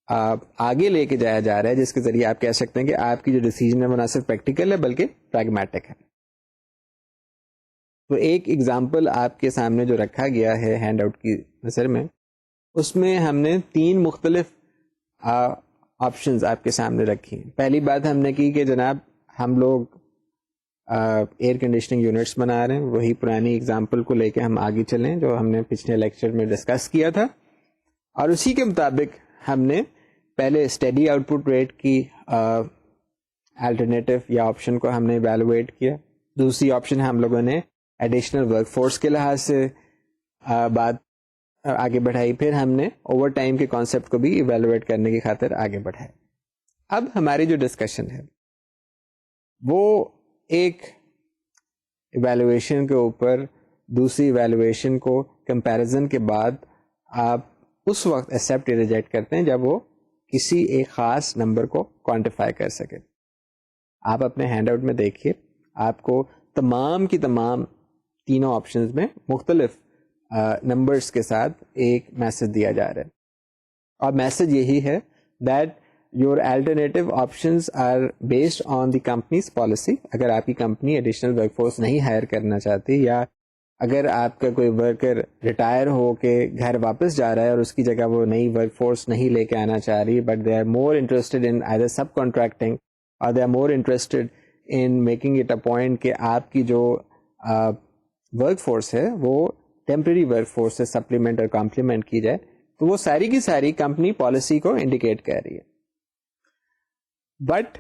Speaker 1: آگے لے کے جایا جا رہا ہے جس کے ذریعے آپ کہہ سکتے ہیں کہ آپ کی جو ڈیسیجن ہے وہ نہ صرف پریکٹیکل ہے بلکہ پریگمیٹک ہے. تو ایک ایگزامپل آپ کے سامنے جو رکھا گیا ہے ہینڈ آؤٹ کی نظر میں, اس میں ہم نے 3 مختلف آپشنز آپ کے سامنے رکھی. پہلی بات ہم نے کی کہ جناب ہم لوگ ایئر کنڈیشننگ یونٹس بنا رہے ہیں, وہی پرانی ایگزامپل کو لے کے ہم آگے چلیں جو ہم نے پچھلے لیکچر میں ڈسکس کیا تھا, اور اسی کے مطابق ہم نے پہلے اسٹڈی آؤٹ پٹ ریٹ کی الٹرنیٹو یا آپشن کو ہم نے ایویلویٹ کیا. دوسری آپشن ہم لوگوں نے ایڈیشنل ورک فورس کے لحاظ سے بات آگے بڑھائی, پھر ہم نے اوور ٹائم کے کانسیپٹ کو بھی ایویلویٹ کرنے کی خاطر آگے بڑھائے. اب ہماری جو ڈسکشن ہے وہ ایک ایویلویشن کے اوپر دوسری ایویلویشن کو کمپیریزن کے بعد آپ اس وقت ایکسیپٹ یا ریجیکٹ کرتے ہیں جب وہ کسی ایک خاص نمبر کو کوانٹیفائی کر سکے. آپ اپنے ہینڈ آؤٹ میں دیکھیے, آپ کو تمام کی تمام تینوں آپشنز میں مختلف نمبرز کے ساتھ ایک میسج دیا جا رہا ہے, اور میسج یہی ہے that your alternative options are based on the company's policy. اگر آپ کی کمپنی ایڈیشنل ورک فورس نہیں ہائر کرنا چاہتی, یا اگر آپ کا کوئی ورکر ریٹائر ہو کے گھر واپس جا رہا ہے اور اس کی جگہ وہ نئی ورک فورس نہیں لے کے آنا چاہ رہی, but they are more interested in either sub contracting اور they are more interested in making it a point کہ آپ کی جو ورک فورس ہے وہ ٹیمپرری ورک فورس سے سپلیمنٹ اور کمپلیمنٹ کی جائے, تو وہ ساری کی ساری کمپنی پالیسی کو انڈیکیٹ کر رہی ہے. بٹ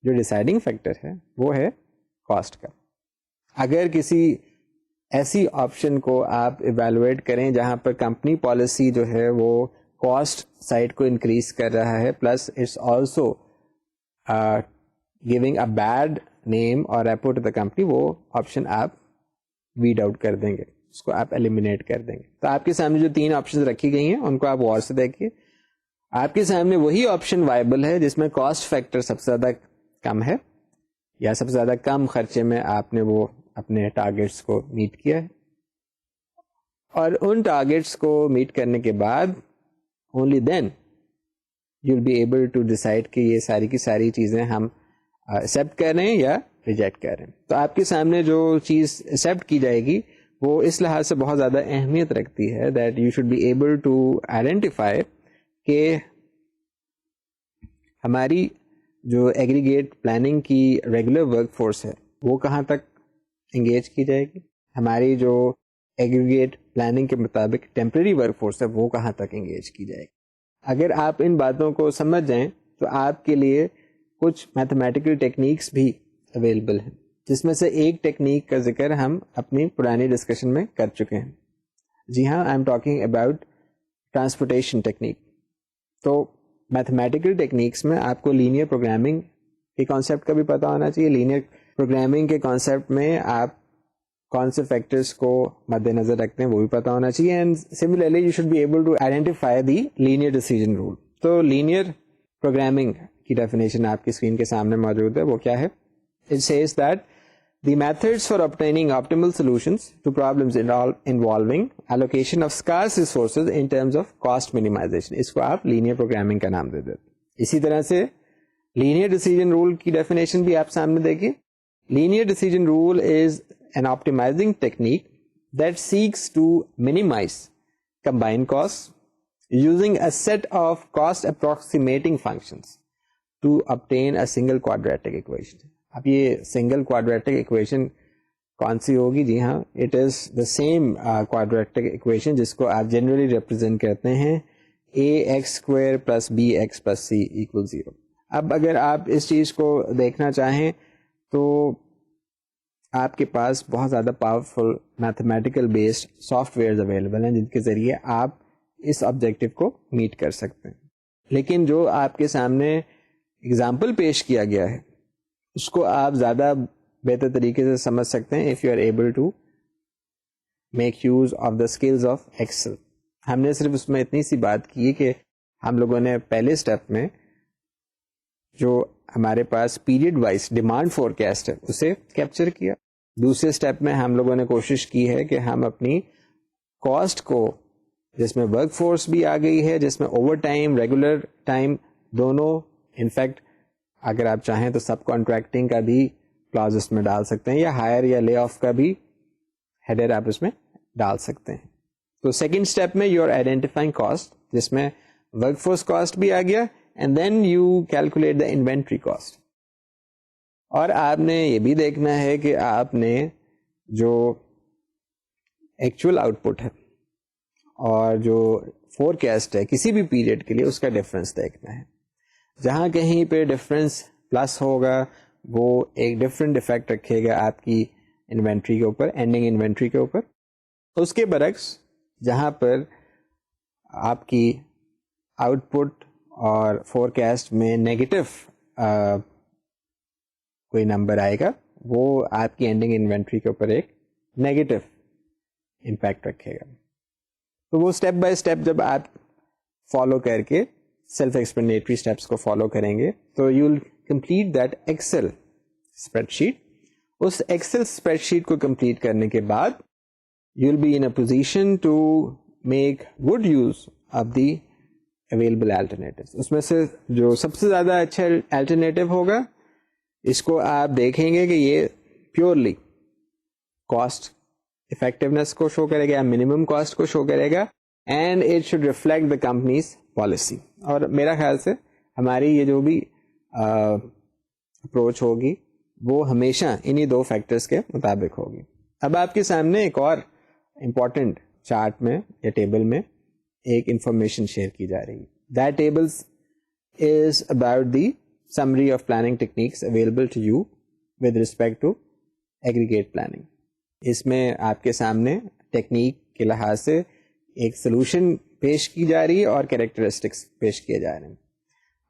Speaker 1: جو ڈیسائیڈنگ فیکٹر ہے وہ ہے کاسٹ کا. اگر کسی ایسی آپشن کو آپ ایویلویٹ کریں جہاں پر کمپنی پالیسی جو ہے وہ کاسٹ سائڈ کو انکریز کر رہا ہے, plus it's also giving a bad name اور ریپو ٹو دا کمپنی, وہ آپشن آپ ویڈ آؤٹ کر دیں گے, اس کو آپ ایلیمینیٹ کر دیں گے. تو آپ کے سامنے جو 3 آپشن رکھی گئی ہیں ان کو آپ غور سے دیکھیے. آپ کے سامنے وہی آپشن وائبل ہے جس میں کاسٹ فیکٹر سب سے زیادہ کم ہے, یا سب سے زیادہ کم خرچے میں آپ نے وہ اپنے ٹارگیٹس کو میٹ کیا ہے, اور ان ٹارگیٹس کو میٹ کرنے کے بعد only then you will be able to decide کہ یہ ساری کی ساری چیزیں ہم ایکسیپٹ کر رہے ہیں یا ریجیکٹ کر رہے ہیں. تو آپ کے سامنے جو چیز ایکسیپٹ کی جائے گی وہ اس لحاظ سے بہت زیادہ اہمیت رکھتی ہے that you should be able to identify کہ ہماری جو ایگریگیٹ پلاننگ کی ریگولر ورک فورس ہے وہ کہاں تک انگیج کی جائے گی, ہماری جو ایگریگیٹ پلاننگ کے مطابق ٹیمپرری ورک فورس ہے وہ کہاں تک انگیج کی جائے گی. اگر آپ ان باتوں کو سمجھ جائیں تو آپ کے لیے کچھ میتھمیٹیکل ٹیکنیکس بھی اویلیبل ہیں, جس میں سے ایک ٹیکنیک کا ذکر ہم اپنی پرانی ڈسکشن میں کر چکے ہیں. جی ہاں, I am talking about transportation technique. تو میتھمیٹیکل ٹیکنیکس میں آپ کو لینئر پروگرامنگ کے کانسیپٹ کا بھی پتہ ہونا چاہیے. لینئر پروگرامنگ کے کانسیپٹ میں آپ کون سے فیکٹرز کو مد نظر رکھتے ہیں وہ بھی پتہ ہونا چاہیے. And similarly you should be able to identify the linear decision rule. تو لینئر پروگرامنگ کی ڈیفینیشن آپ کی اسکرین کے سامنے موجود ہے. وہ کیا ہے؟ It says that the methods for obtaining optimal solutions to problems involving allocation of scarce resources in terms of cost minimization. اس کو آپ linear programming کا نام دے دیتے. اسی طرح سے linear decision rule کی definition بھی آپ سامنے دیکھیں. Linear decision rule is an optimizing technique that seeks to minimize combined costs using a set of cost approximating functions to obtain a single quadratic equation. اب یہ سنگل کوادریٹک ایکویشن کون سی ہوگی؟ جی ہاں, it is the same quadratic equation جس کو آپ جنرلی ریپرزینٹ کرتے ہیں a x square plus b x plus c equal 0. اب اگر آپ اس چیز کو دیکھنا چاہیں تو آپ کے پاس بہت زیادہ powerful mathematical based softwares available ہیں جن کے ذریعے آپ اس آبجیکٹو کو میٹ کر سکتے ہیں. لیکن جو آپ کے سامنے اگزامپل پیش کیا گیا ہے اس کو آپ زیادہ بہتر طریقے سے سمجھ سکتے ہیں if you are able to make use of the skills of Excel. ہم نے صرف اس میں اتنی سی بات کی کہ ہم لوگوں نے پہلے اسٹیپ میں جو ہمارے پاس پیریڈ وائز ڈیمانڈ فورکاسٹ ہے اسے کیپچر کیا. دوسرے اسٹیپ میں ہم لوگوں نے کوشش کی ہے کہ ہم اپنی کاسٹ کو, جس میں ورک فورس بھی آ گئی ہے, جس میں اوور ٹائم ریگولر ٹائم دونوں, انفیکٹ اگر آپ چاہیں تو سب کانٹریکٹنگ کا بھی کلاز اس میں ڈال سکتے ہیں, یا ہائر یا لے آف کا بھی ہیڈر آپ اس میں ڈال سکتے ہیں. تو سیکنڈ اسٹیپ میں یو آر آئیڈینٹیفائنگ کاسٹ, جس میں ورک فورس کاسٹ بھی آ گیا, and then you calculate the inventory cost. اور آپ نے یہ بھی دیکھنا ہے کہ آپ نے جو ایکچوئل آؤٹ پٹ ہے اور جو فورکاسٹ ہے کسی بھی پیریڈ کے لیے اس کا ڈفرنس دیکھنا ہے. جہاں کہیں پہ ڈفرنس پلس ہوگا وہ ایک ڈفرینٹ افیکٹ رکھے گا آپ کی انوینٹری کے اوپر, اینڈنگ انوینٹری کے اوپر. اس کے برعکس جہاں پر آپ کی آؤٹ پٹ اور فورکاسٹ میں نیگیٹو کوئی نمبر آئے گا وہ آپ کی اینڈنگ انوینٹری کے اوپر ایک نیگیٹو امپیکٹ رکھے گا. تو وہ اسٹیپ بائی اسٹیپ جب آپ فالو کر کے سیلف ایکسپلینیٹری اسٹیپس کو فالو کریں گے تو you will complete that excel spreadsheet. اس ایکسل اسپریڈ شیٹ کو کمپلیٹ کرنے کے بعد you will be in a position to make good use of the available alternatives. اس میں سے جو سب سے زیادہ اچھا الٹرنیٹیو ہوگا اس کو آپ دیکھیں گے کہ یہ پیورلی کاسٹ افیکٹونیس کو شو کرے گا, منیمم کاسٹ کو شو کرے گا, and it should reflect the company's policy. اور میرا خیال سے ہماری یہ جو بھی اپروچ ہوگی وہ ہمیشہ انہی دو فیکٹرز کے مطابق ہوگی. اب آپ کے سامنے ایک اور امپورٹنٹ چارٹ میں یا ٹیبل میں ایک انفارمیشن شیئر کی جا رہی ہے. That tables is about the summary of planning techniques available to you with respect to aggregate planning. اس میں آپ کے سامنے ٹیکنیک کے لحاظ سے ایک سولوشن پیش کی جا رہی ہے اور کیریکٹرسٹکس پیش کیے جا رہے ہیں.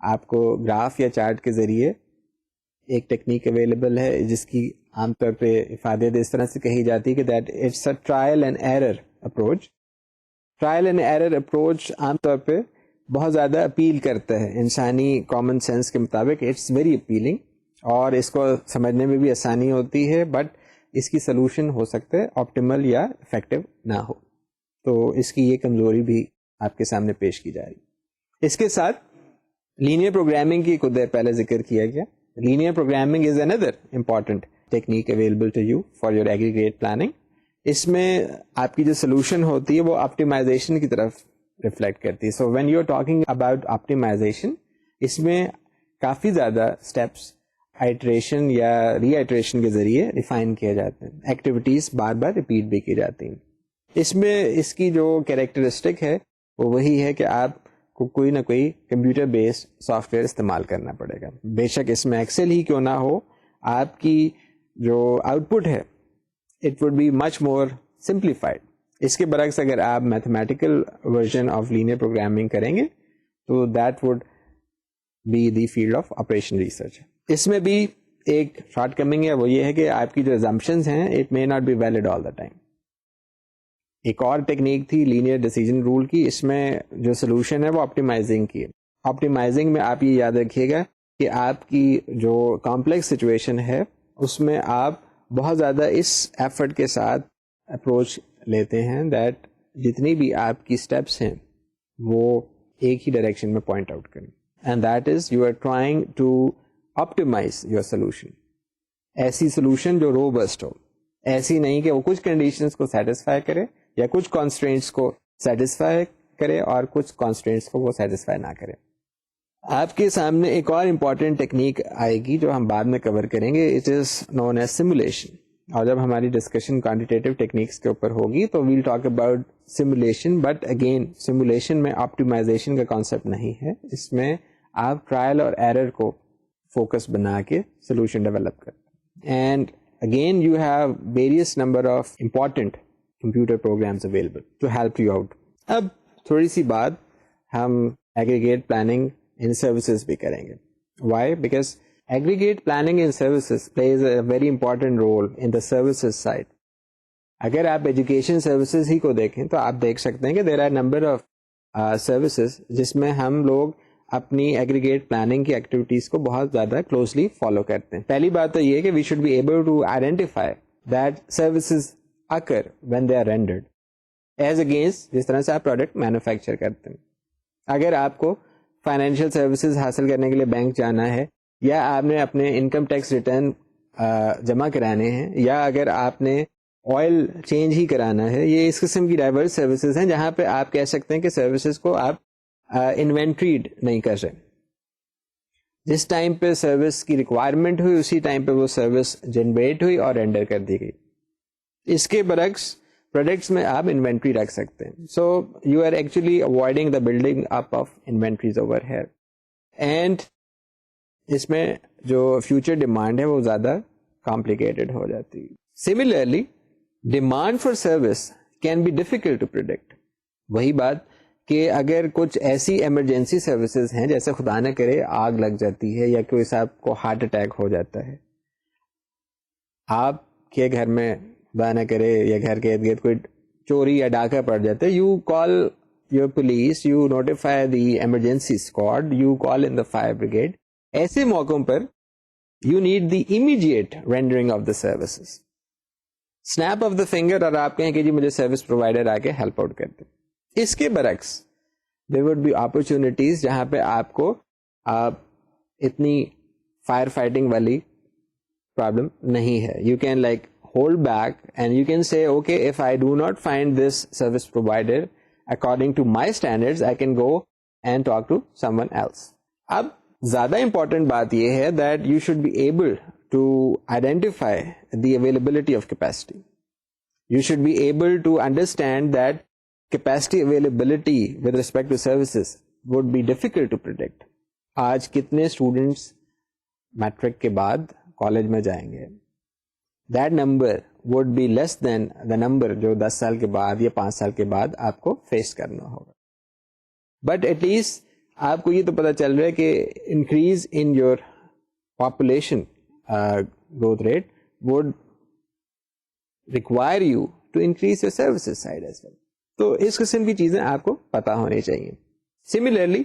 Speaker 1: آپ کو گراف یا چارٹ کے ذریعے ایک ٹیکنیک اویلیبل ہے جس کی عام طور پہ افادیت اس طرح سے کہی جاتی ہے کہ that it's a trial and error approach. Trial and error approach عام طور پہ بہت زیادہ اپیل کرتا ہے انسانی کامن سینس کے مطابق. اٹس ویری اپیلنگ اور اس کو سمجھنے میں بھی آسانی ہوتی ہے, بٹ اس کی سلوشن ہو سکتا ہے آپٹیمل یا افیکٹو نہ ہو. تو اس کی یہ کمزوری بھی آپ کے سامنے پیش کی جا رہی. اس کے ساتھ لینئر پروگرامنگ کی کچھ دیر پہلے ذکر کیا گیا. Linear programming is another important technique available to you for your aggregate planning. اس میں آپ کی جو سولوشن ہوتی ہے وہ آپٹیمائزیشن کی طرف ریفلیکٹ کرتی ہے. So when you are talking about optimization, اس میں کافی زیادہ اسٹیپس آئٹریشن یا ری آئٹریشن کے ذریعے ریفائن کیے جاتے ہیں, ایکٹیویٹیز بار بار ریپیٹ بھی کی جاتی ہیں. اس میں اس کی جو کیریکٹرسٹک ہے وہ وہی ہے کہ آپ کو کوئی نہ کوئی کمپیوٹر بیسڈ سافٹ ویئر استعمال کرنا پڑے گا. بے شک اس میں ایکسل ہی کیوں نہ ہو, آپ کی جو آؤٹ پٹ ہے it would be much more simplified. اس کے برعکس اگر آپ mathematical version of linear programming کریں گے تو that would be the field of operation research. اس میں بھی ایک شارٹ کمنگ ہے, وہ یہ ہے کہ آپ کی جو assumptions ہیں it may not be valid all the time. ایک اور ٹیکنیک تھی لینئر ڈیسیژن رول کی, اس میں جو سولوشن ہے وہ آپٹیمائزنگ کی ہے. آپٹیمائزنگ میں آپ یہ یاد رکھیے گا کہ آپ کی جو کمپلیکس سچویشن ہے اس میں آپ بہت زیادہ اس ایفرٹ کے ساتھ اپروچ لیتے ہیں دیٹ جتنی بھی آپ کی اسٹیپس ہیں وہ ایک ہی ڈائریکشن میں پوائنٹ آؤٹ کریں, and that is you are trying to optimise your solution. ایسی سولوشن جو روبسٹ ہو, ایسی نہیں کہ وہ کچھ کنڈیشنز کو سیٹسفائی کرے یا کچھ کانسٹرینٹس کو سیٹسفائی کرے اور کچھ کانسٹرینٹس کو وہ سیٹسفائی نہ کرے. آپ کے سامنے ایک اور امپورٹنٹ ٹیکنیک آئے گی جو ہم بعد میں کور کریں گے, it is known as simulation. اور جب ہماری ڈسکشن کوانٹیٹیو ٹیکنیکس کے اوپر ہوگی تو we'll talk about simulation, but again simulation میں آپٹیمائزیشن کا کانسیپٹ نہیں ہے, اس میں آپ ٹرائل اور ایرر کو فوکس بنا کے سولوشن ڈیولپ کرتے ہیں. And again you have various number of important computer programs available to help you out. اب تھوڑی سی بات ہم ایگریگیٹ پلاننگ ان سروسز بھی کریں گے. Why? Because aggregate planning in services plays a very important role in the services side. اگر آپ ایجوکیشن سروسز ہی کو دیکھیں تو آپ دیکھ سکتے ہیں کہ there are number of services جس میں ہم لوگ اپنی ایگریگیٹ پلاننگ کی ایکٹیویٹیز کو بہت زیادہ کلوزلی فالو کرتے ہیں. پہلی بات تو یہ کہ we should be able to identify that services occur when they are rendered as against جس طرح سے آپ پروڈکٹ مینوفیکچر کرتے ہیں. اگر آپ کو فائنینشیل سروسز حاصل کرنے کے لیے بینک جانا ہے, یا آپ نے اپنے انکم ٹیکس ریٹرن جمع کرانے ہیں, یا اگر آپ نے آئل چینج ہی کرانا ہے, یہ اس قسم کی ڈائیورس سروسز ہیں جہاں پہ آپ کہہ سکتے ہیں کہ سروسز کو آپ انوینٹریڈ نہیں کر رہے. جس ٹائم پہ سروس کی ریکوائرمنٹ ہوئی اسی ٹائم پہ وہ سروس جنریٹ ہوئی اور رینڈر کر دی گئی. اس کے برعکس پروڈکٹس میں آپ انوینٹری رکھ سکتے ہیں. So you are actually avoiding the building up of inventories over here, and اس میں جو فیوچر ڈیمانڈ ہے وہ زیادہ کمپلیکیٹڈ ہو جاتی ہے. Similarly demand for service can be difficult to predict. وہی بات کہ اگر کچھ ایسی ایمرجنسی سروسز ہیں جیسے خدا نہ کرے آگ لگ جاتی ہے یا کوئی صاحب کو ہارٹ اٹیک ہو جاتا ہے, آپ کے گھر میں خدا نہ کرے یا گھر کے ارد گرد کوئی چوری یا ڈاکہ پڑ جاتا ہے, you call your police, you notify the emergency squad, you call in the fire brigade. ایسے موقعوں پر you need the immediate rendering of the services, snap of the finger, اور آپ کہیں کہ جی مجھے سروس پرووائڈر آ کے ہیلپ آؤٹ کر دیں. اس کے برعکس دیر وڈ بی اپرچونیٹیز جہاں پہ آپ کو اتنی فائر فائٹنگ والی پرابلم نہیں ہے. You can like hold back and you can say, okay, if I do not find this service provider according to my standards, I can go and talk to someone else. اب زیادہ important بات یہ ہے that you should be able to identify the availability of capacity. You should be able to understand that capacity availability with respect to services would be difficult to predict. آج کتنے اسٹوڈنٹس میٹرک کے بعد کالج میں جائیں گے, that number would be less than the number جو 10 سال کے بعد یا 5 سال کے بعد آپ کو فیس کرنا ہوگا. بٹ ایٹ لیسٹ آپ کو یہ تو پتا چل رہا ہے کہ increase in your population growth rate would require you to increase your services side as well. تو اس قسم کی چیزیں آپ کو پتا ہونی چاہیے. Similarly,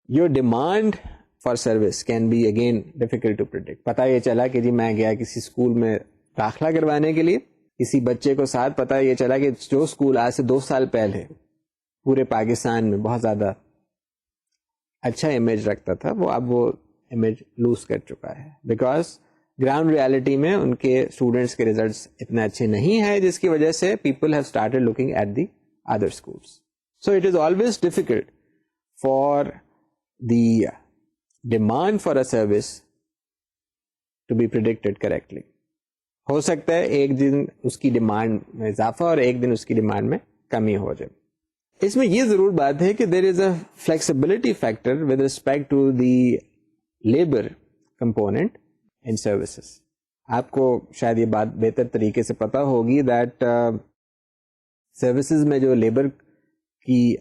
Speaker 1: your demand for service can be again difficult to predict. پتا یہ چلا کہ جی میں گیا کسی اسکول میں داخلہ کروانے کے لیے, کسی بچے کو ساتھ پتا یہ چلا کہ جو اسکول آج سے 2 سال پہلے پورے پاکستان میں بہت زیادہ اچھا امیج رکھتا تھا وہ اب وہ امیج لوز کر چکا ہے, بیکاز گراؤنڈ ریالٹی میں ان کے اسٹوڈینٹس کے ریزلٹس اتنے اچھے نہیں ہیں, جس کی وجہ سے people have started looking at the other schools. So it is always difficult for the demand for a service to be predicted correctly. ہو سکتا ہے ایک دن اس کی ڈیمانڈ میں اضافہ اور ایک دن اس کی ڈیمانڈ میں کمی ہو جائے. اس میں یہ ضرور بات ہے کہ there is a flexibility factor with respect to the labour component in services. آپ کو شاید یہ بات بہتر طریقے سے پتا ہوگی دیٹ سروسز میں جو لیبر کی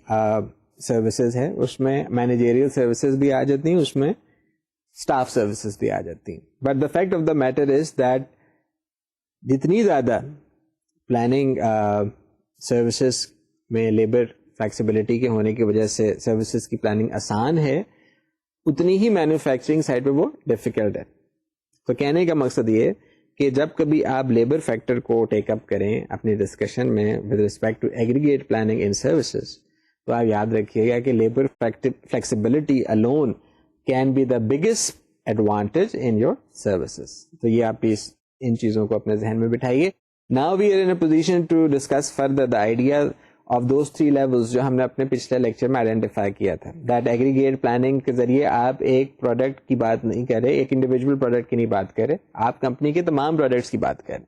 Speaker 1: سروسز ہے اس میں مینیجریل سروسز بھی آ جاتی ہیں, اس میں اسٹاف سروسز بھی آ جاتی ہیں. But the fact of the matter is that جتنی زیادہ پلاننگ سروسز میں لیبر فلیکسیبلٹی کے ہونے کی وجہ سے سروسز کی پلاننگ آسان ہے, اتنی ہی مینوفیکچرنگ سائڈ پہ وہ ڈیفیکلٹ ہے. تو کہنے کا مقصد یہ کہ جب کبھی آپ لیبر فیکٹر کو ٹیک اپ کریں اپنی ڈسکشن میں with respect to aggregate planning in services, تو آپ یاد رکھیے گا کہ labour flexibility alone can be the biggest advantage in your services. تو یہ آپ ان چیزوں کو اپنے ذہن میں بٹھائیے. Now we are in a position to discuss further the idea of those 3 levels جو ہم نے اپنے پچھلے لیکچر میں آئیڈینٹیفائی کیا تھا. That aggregate planning کے ذریعے آپ ایک پروڈکٹ کی بات نہیں کر رہے, ایک انڈیویجول پروڈکٹ کی نہیں بات کر رہے, آپ کمپنی کے تمام پروڈکٹس کی بات کر رہے.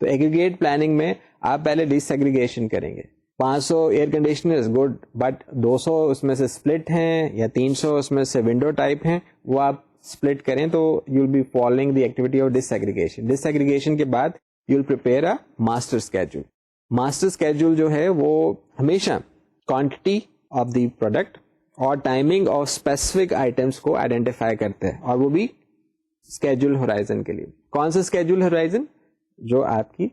Speaker 1: تو ایگریگیٹ پلاننگ میں آپ پہلے ڈس ایگریگیشن کریں گے. 500 ایئر کنڈیشنرز گڈ, بٹ 200 اس میں سے اسپلٹ ہیں یا 300 اس میں سے ونڈو ٹائپ ہیں, وہ آپ اسپلٹ کریں تو you will be following the activity of disaggregation. Disaggregation کے بعد you will prepare a master schedule. Master schedule جو ہے وہ ہمیشہ کوانٹٹی آف دی پروڈکٹ اور ٹائمنگ آف اسپیسیفک آئٹمس کو آئیڈینٹیفائی کرتے ہیں, اور وہ بھی اسکیڈول ہورائزن کے لیے. کون سا اسکیڈول ہورائزن؟ جو آپ کی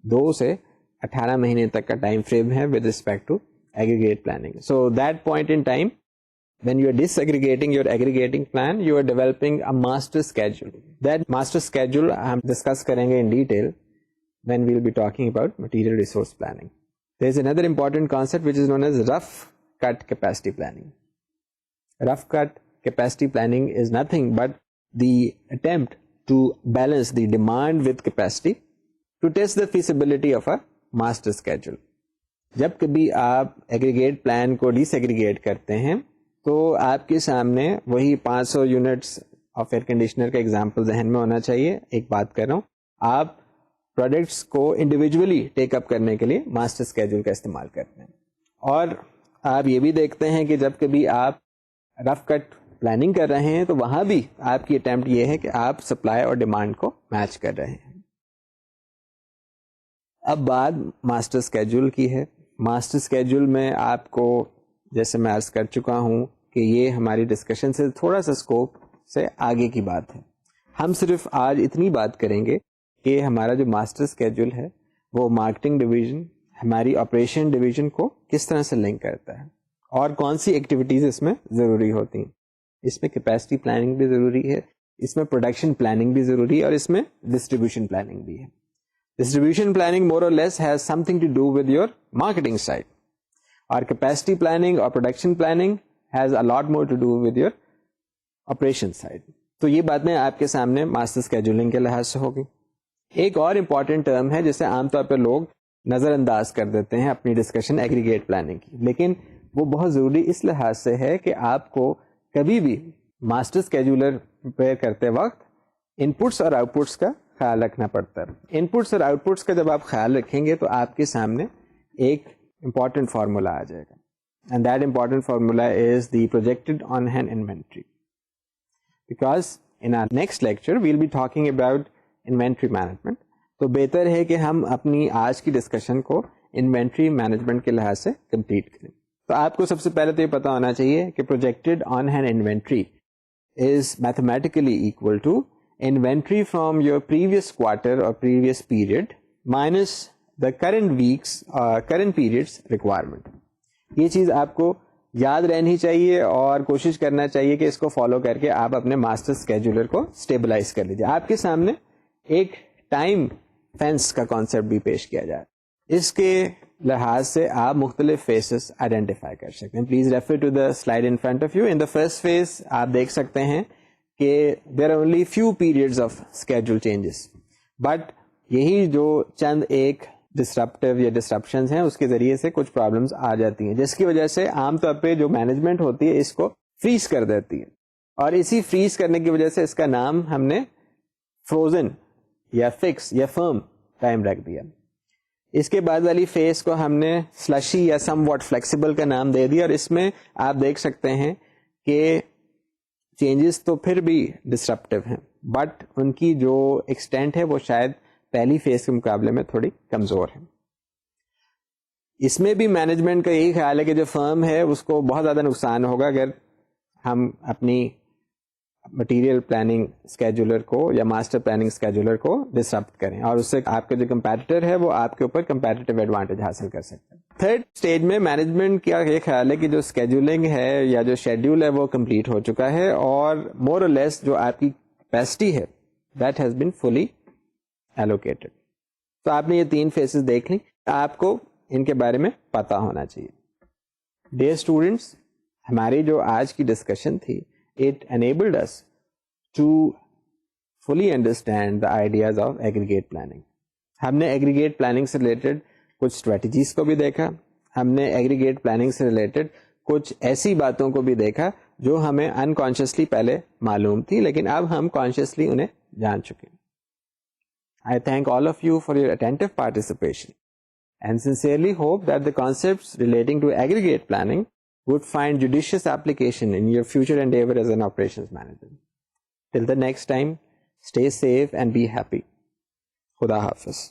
Speaker 1: 2 سے 18 مہینے تک کا ٹائم فریم ہے with respect to aggregate planning. So that point in time when you are disaggregating your aggregating plan, you are developing a master schedule. That master schedule hum discuss karenge in detail when we will be talking about material resource planning. There is another important concept which is known as rough cut capacity planning. Rough cut capacity planning is nothing but the attempt to balance the demand with capacity to test the feasibility of a master schedule. جب کبھی آپ ایگریگیٹ پلان کو ڈی سیگریگیٹ کرتے ہیں تو آپ کے سامنے وہی 500 یونٹس آف ایئر کنڈیشنر کا ایگزامپل ذہن میں ہونا چاہیے. ایک بات کر رہا ہوں, آپ پروڈکٹس کو انڈیویجولی ٹیک اپ کرنے کے لیے ماسٹر اسکیڈول کا استعمال کرتے ہیں, اور آپ یہ بھی دیکھتے ہیں کہ جب کبھی آپ رف کٹ پلاننگ کر رہے ہیں تو وہاں بھی آپ کی اٹیمپٹ یہ ہے کہ آپ سپلائی اور ڈیمانڈ کو میچ کر رہے ہیں. اب بات ماسٹر اسکیڈول کی ہے. ماسٹر اسکیڈول میں آپ کو جیسے میں عرض کر چکا ہوں کہ یہ ہماری ڈسکشن سے تھوڑا سا اسکوپ سے آگے کی بات ہے. ہم صرف آج اتنی بات کریں گے کہ ہمارا جو ماسٹر اسکیڈول ہے وہ مارکیٹنگ ڈویژن ہماری آپریشن ڈویژن کو کس طرح سے لنک کرتا ہے اور کون سی ایکٹیویٹیز اس میں ضروری ہوتی ہیں. اس میں کیپیسٹی پلاننگ بھی ضروری ہے, اس میں پروڈکشن پلاننگ بھی ضروری ہے, اور اس میں ڈسٹریبیوشن پلاننگ بھی ہے. ڈسٹریبیوشن پلاننگ مور اور less has something to do with your marketing side, اور کیپیسٹی پلاننگ اور production planning has a lot more to do with your operation side. تو یہ باتیں آپ کے سامنے ماسٹر اسکیڈولنگ کے لحاظ سے ہوگی. ایک اور امپورٹنٹ ٹرم ہے جسے عام طور پہ لوگ نظر انداز کر دیتے ہیں اپنی ڈسکشن ایگریگیٹ پلاننگ کی, لیکن وہ بہت ضروری اس لحاظ سے ہے کہ آپ کو کبھی بھی ماسٹر اسکیڈولر پریپیئر کرتے وقت ان پٹس اور آؤٹ پٹس کا خیال رکھنا پڑتا ہے. ان پٹس اور آؤٹ پٹس کا جب آپ خیال رکھیں گے تو آپ کے سامنے ایک امپورٹنٹ فارمولا آ جائے گا, and that important formula is the projected on hand inventory. Because in our next lecture we'll be talking about inventory management. تو بہتر ہے کہ ہم اپنی آج کی ڈسکشن کو انوینٹری مینجمنٹ کے لحاظ سے کمپلیٹ کریں. تو آپ کو سب سے پہلے تو یہ پتا ہونا چاہیے کہ projected on hand inventory is mathematically equal to inventory from your previous quarter اور previous period minus the current weeks current periods requirement. یہ چیز آپ کو یاد رہنی چاہیے اور کوشش کرنا چاہیے کہ اس کو فالو کر کے آپ اپنے ماسٹر اسکیڈولر کو اسٹیبلائز کر لیجیے. آپ کے سامنے ایک ٹائم فینس کا کانسیپٹ بھی پیش کیا جائے, اس کے لحاظ سے آپ مختلف فیسز آئیڈینٹیفائی کر سکتے ہیں. Please refer to the slide in front of you. In the first phase آپ دیکھ سکتے ہیں کہ there are only few periods of schedule changes, but یہی جو چند ایک ڈسرپٹیو یا ڈسرپشنز ہیں اس کے ذریعے سے کچھ پرابلمس آ جاتی ہیں, جس کی وجہ سے عام طور پہ جو مینجمنٹ ہوتی ہے اس کو فریز کر دیتی ہے, اور اسی فریز کرنے کی وجہ سے اس کا نام ہم نے فروزن یا فکس یا فرم ٹائم رکھ دیا. اس کے بعد والی فیز کو ہم نے سلشی یا سم واٹ فلیکسیبل کا نام دے دیا, اور اس میں آپ دیکھ سکتے ہیں کہ چینجز تو پھر بھی ڈسرپٹیو ہیں, بٹ ان کی جو ایکسٹینٹ ہے وہ شاید پہلی فیز کے مقابلے میں تھوڑی کمزور ہے. اس میں بھی مینجمنٹ کا یہی خیال ہے کہ جو فرم ہے اس کو بہت زیادہ نقصان ہوگا اگر ہم اپنی مٹیریل پلاننگ اسکیجولر کو یا ماسٹر پلاننگ اسکیجولر کو ڈسرپٹ کریں, اور اس سے آپ کا جو کمپیٹیٹر ہے وہ آپ کے اوپر کمپیٹیٹو ایڈوانٹیج حاصل کر سکتے ہیں. تھرڈ اسٹیج میں مینجمنٹ کا یہ خیال ہے کہ جو اسکیجولنگ ہے یا جو شیڈیول ہے وہ کمپلیٹ ہو چکا ہے, اور مور اور لیس جو آپ کی کیپیسٹی ہے that has been fully allocated. تو آپ نے یہ 3 فیسز دیکھ لی, آپ کو ان کے بارے میں پتا ہونا چاہیے. ڈیئر اسٹوڈینٹس, ہماری جو آج کی ڈسکشن تھی it enabled us to fully understand the ideas of aggregate planning. ہم نے aggregate planning سے related کچھ strategies کو بھی دیکھا, ہم نے aggregate planning سے related کچھ ایسی باتوں کو بھی دیکھا جو ہمیں unconsciously پہلے معلوم تھی لیکن اب ہم consciously انہیں جان چکے. I thank all of you for your attentive participation and sincerely hope that the concepts relating to aggregate planning would find judicious application in your future endeavor as an operations manager. Till the next time, stay safe and be happy. Khuda Hafiz.